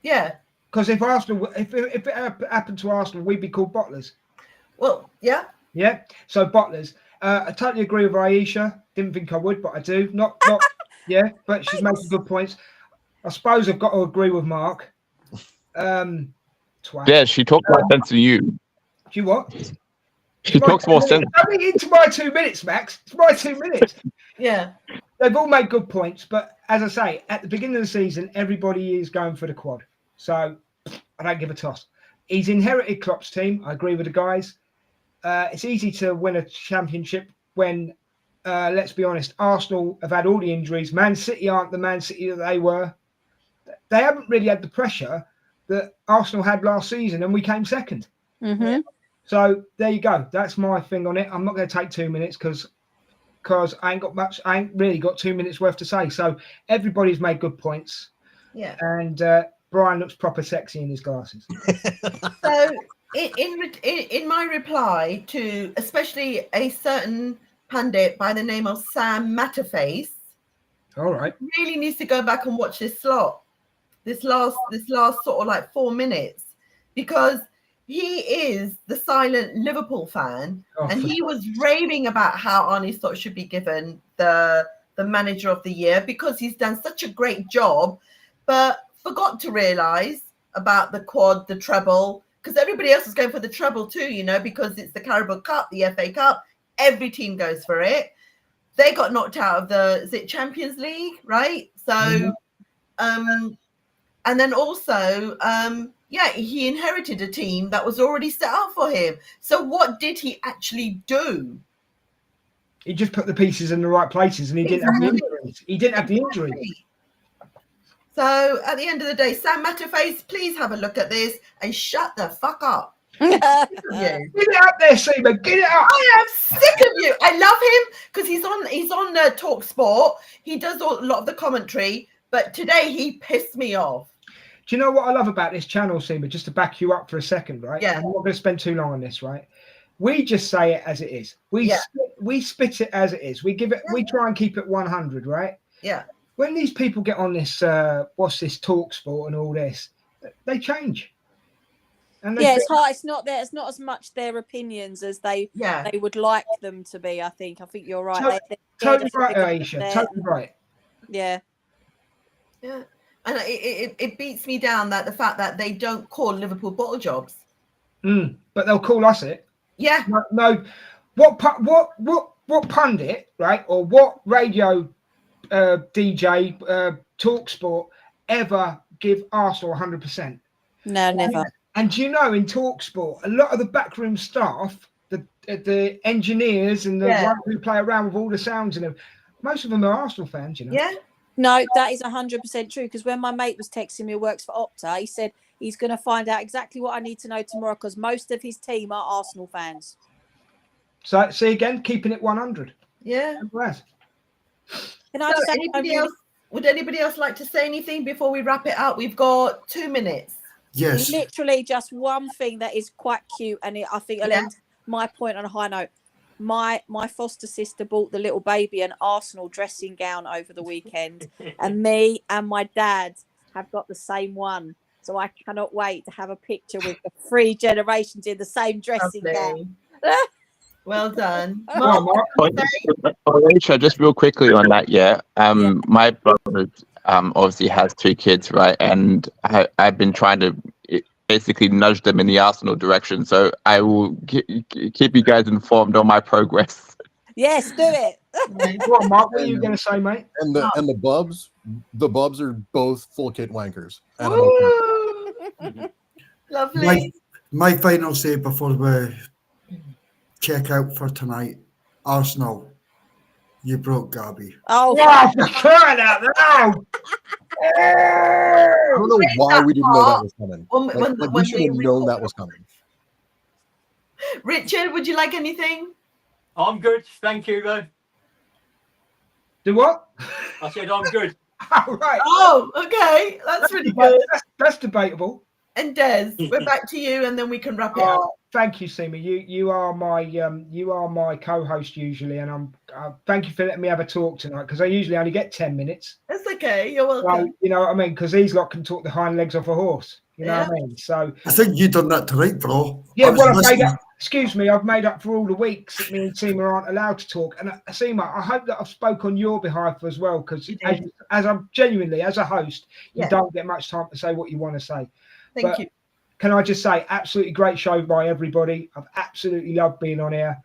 Yeah. Because if Arsenal, if it happened to Arsenal, we'd be called bottlers. Well, yeah. Yeah. So bottlers. I totally agree with Aisha. Didn't think I would, but I do. Not yeah, but she's making good points. I suppose I've got to agree with Mark. Twat. Yeah, she talks more sense than you. Do you what? She talks more sense. Coming into my 2 minutes, Max. It's my 2 minutes. Yeah. They've all made good points, but as I say, at the beginning of the season, everybody is going for the quad. So I don't give a toss. He's inherited Klopp's team. I agree with the guys. It's easy to win a championship when, let's be honest, Arsenal have had all the injuries. Man City aren't the Man City that they were. They haven't really had the pressure that Arsenal had last season, and we came second. Mm-hmm. So there you go. That's my thing on it. I'm not going to take 2 minutes because I ain't really got 2 minutes worth to say. So everybody's made good points. Yeah. And Brian looks proper sexy in his glasses. So in my reply to especially a certain pundit by the name of Sam Matterface, all right, really needs to go back and watch this last sort of like 4 minutes, because he is the silent Liverpool fan, and he was raving about how Arne Slot should be given the manager of the year because he's done such a great job, but forgot to realise about the quad, the treble, because everybody else is going for the treble too, you know, because it's the Carabao Cup, the FA Cup, every team goes for it. They got knocked out of the Champions League, right? So, and then also, he inherited a team that was already set up for him. So what did he actually do? He just put the pieces in the right places, and he didn't have the injuries. He didn't have the injuries. So at the end of the day, Sam Matterface, please have a look at this and shut the fuck up. Get it up there, Seaman. Get it up. I am sick of you. I love him because he's on Talk Sport. He does a lot of the commentary, but today he pissed me off. Do you know what I love about this channel, Seaman? Just to back you up for a second, right? Yeah. I'm not going to spend too long on this, right? We just say it as it is. We spit it as it is. We give it. We try and keep it 100, right? Yeah. When these people get on this, what's this Talk Sport and all this, they change. And it's hard. It's not there. It's not as much their opinions as they would like them to be. I think you're right. Totally right, Aisha. Totally right. Yeah. Yeah. And it beats me down that the fact that they don't call Liverpool bottle jobs. But they'll call us it. Yeah. No. What pundit, right, or what radio DJ Talk Sport ever give Arsenal 100%? No, never. And do you know, in Talk Sport, a lot of the backroom staff, the engineers and the ones who play around with all the sounds in them, most of them are Arsenal fans, you know. Yeah. No, that is 100% true. Because when my mate was texting me who works for Opta, he said he's going to find out exactly what I need to know tomorrow because most of his team are Arsenal fans. So, see again, keeping it 100. Yeah. Can I just would anybody else like to say anything before we wrap it up? We've got 2 minutes. Yes. Literally just one thing that is quite cute, and I think I'll end my point on a high note. My foster sister bought the little baby an Arsenal dressing gown over the weekend, and me and my dad have got the same one. So I cannot wait to have a picture with the 3 generations in the same dressing gown. Well done. Aisha, just real quickly on that, my brother obviously has 2 kids, right? And I've been trying to basically nudge them in the Arsenal direction. So I will keep you guys informed on my progress. Yes, do it. What, Mark, what are you going to say, mate? And the Bubs are both full kit wankers. Lovely. My final say before we check out for tonight, Arsenal, you broke Gabby. Oh, for crying out loud! I don't know why we didn't know that was coming. We should have known that was coming. Richard, would you like anything? I'm good, thank you, though. Do what? I said I'm good. Oh, right. Oh, okay. That's really good. That's debatable. And Des, we're back to you, and then we can wrap it up. Thank you, Seema. You are my co-host usually, and thank you for letting me have a talk tonight because I usually only get 10 minutes. That's okay. You're welcome. So, you know what I mean? Because these lot can talk the hind legs off a horse. You know what I mean? So I think you done that tonight, bro. Yeah, well, excuse me, I've made up for all the weeks that me and Seema aren't allowed to talk. And Seema, I hope that I've spoke on your behalf as well, because as I'm genuinely, as a host, you don't get much time to say what you want to say. Thank you. Can I just say, absolutely great show by everybody. I've absolutely loved being on here.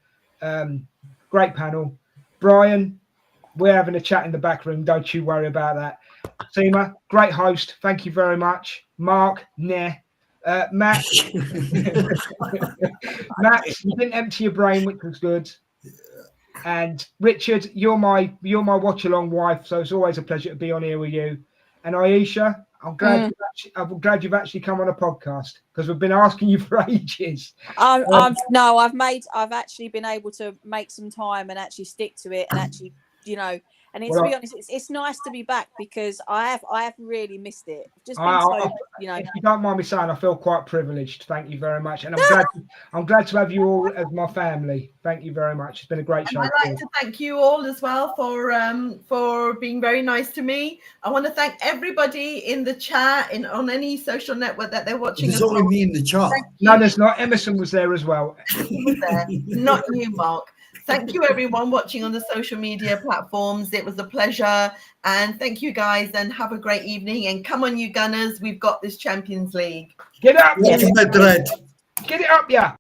Great panel. Brian, we're having a chat in the back room. Don't you worry about that. Seema, great host. Thank you very much. Mark, nah. Matt, Matt, you didn't empty your brain, which was good. And Richard, you're my watch along wife, so it's always a pleasure to be on here with you. And Aisha, I'm glad you've actually come on a podcast, because we've been asking you for ages. I've actually been able to make some time and actually stick to it, and actually, and to be honest, it's nice to be back, because I have really missed it. Just been If you don't mind me saying, I feel quite privileged. Thank you very much, and I'm glad to have you all as my family. Thank you very much. It's been a great show. I'd like to thank you all as well for being very nice to me. I want to thank everybody in the chat on any social network that they're watching. There's only me in the chat. No, there's not. Emerson was there as well. He was there, not you, Mark. Thank you, everyone watching on the social media platforms. It was a pleasure. And thank you, guys. And have a great evening. And come on, you Gunners. We've got this Champions League. Get up. Get it up, yeah.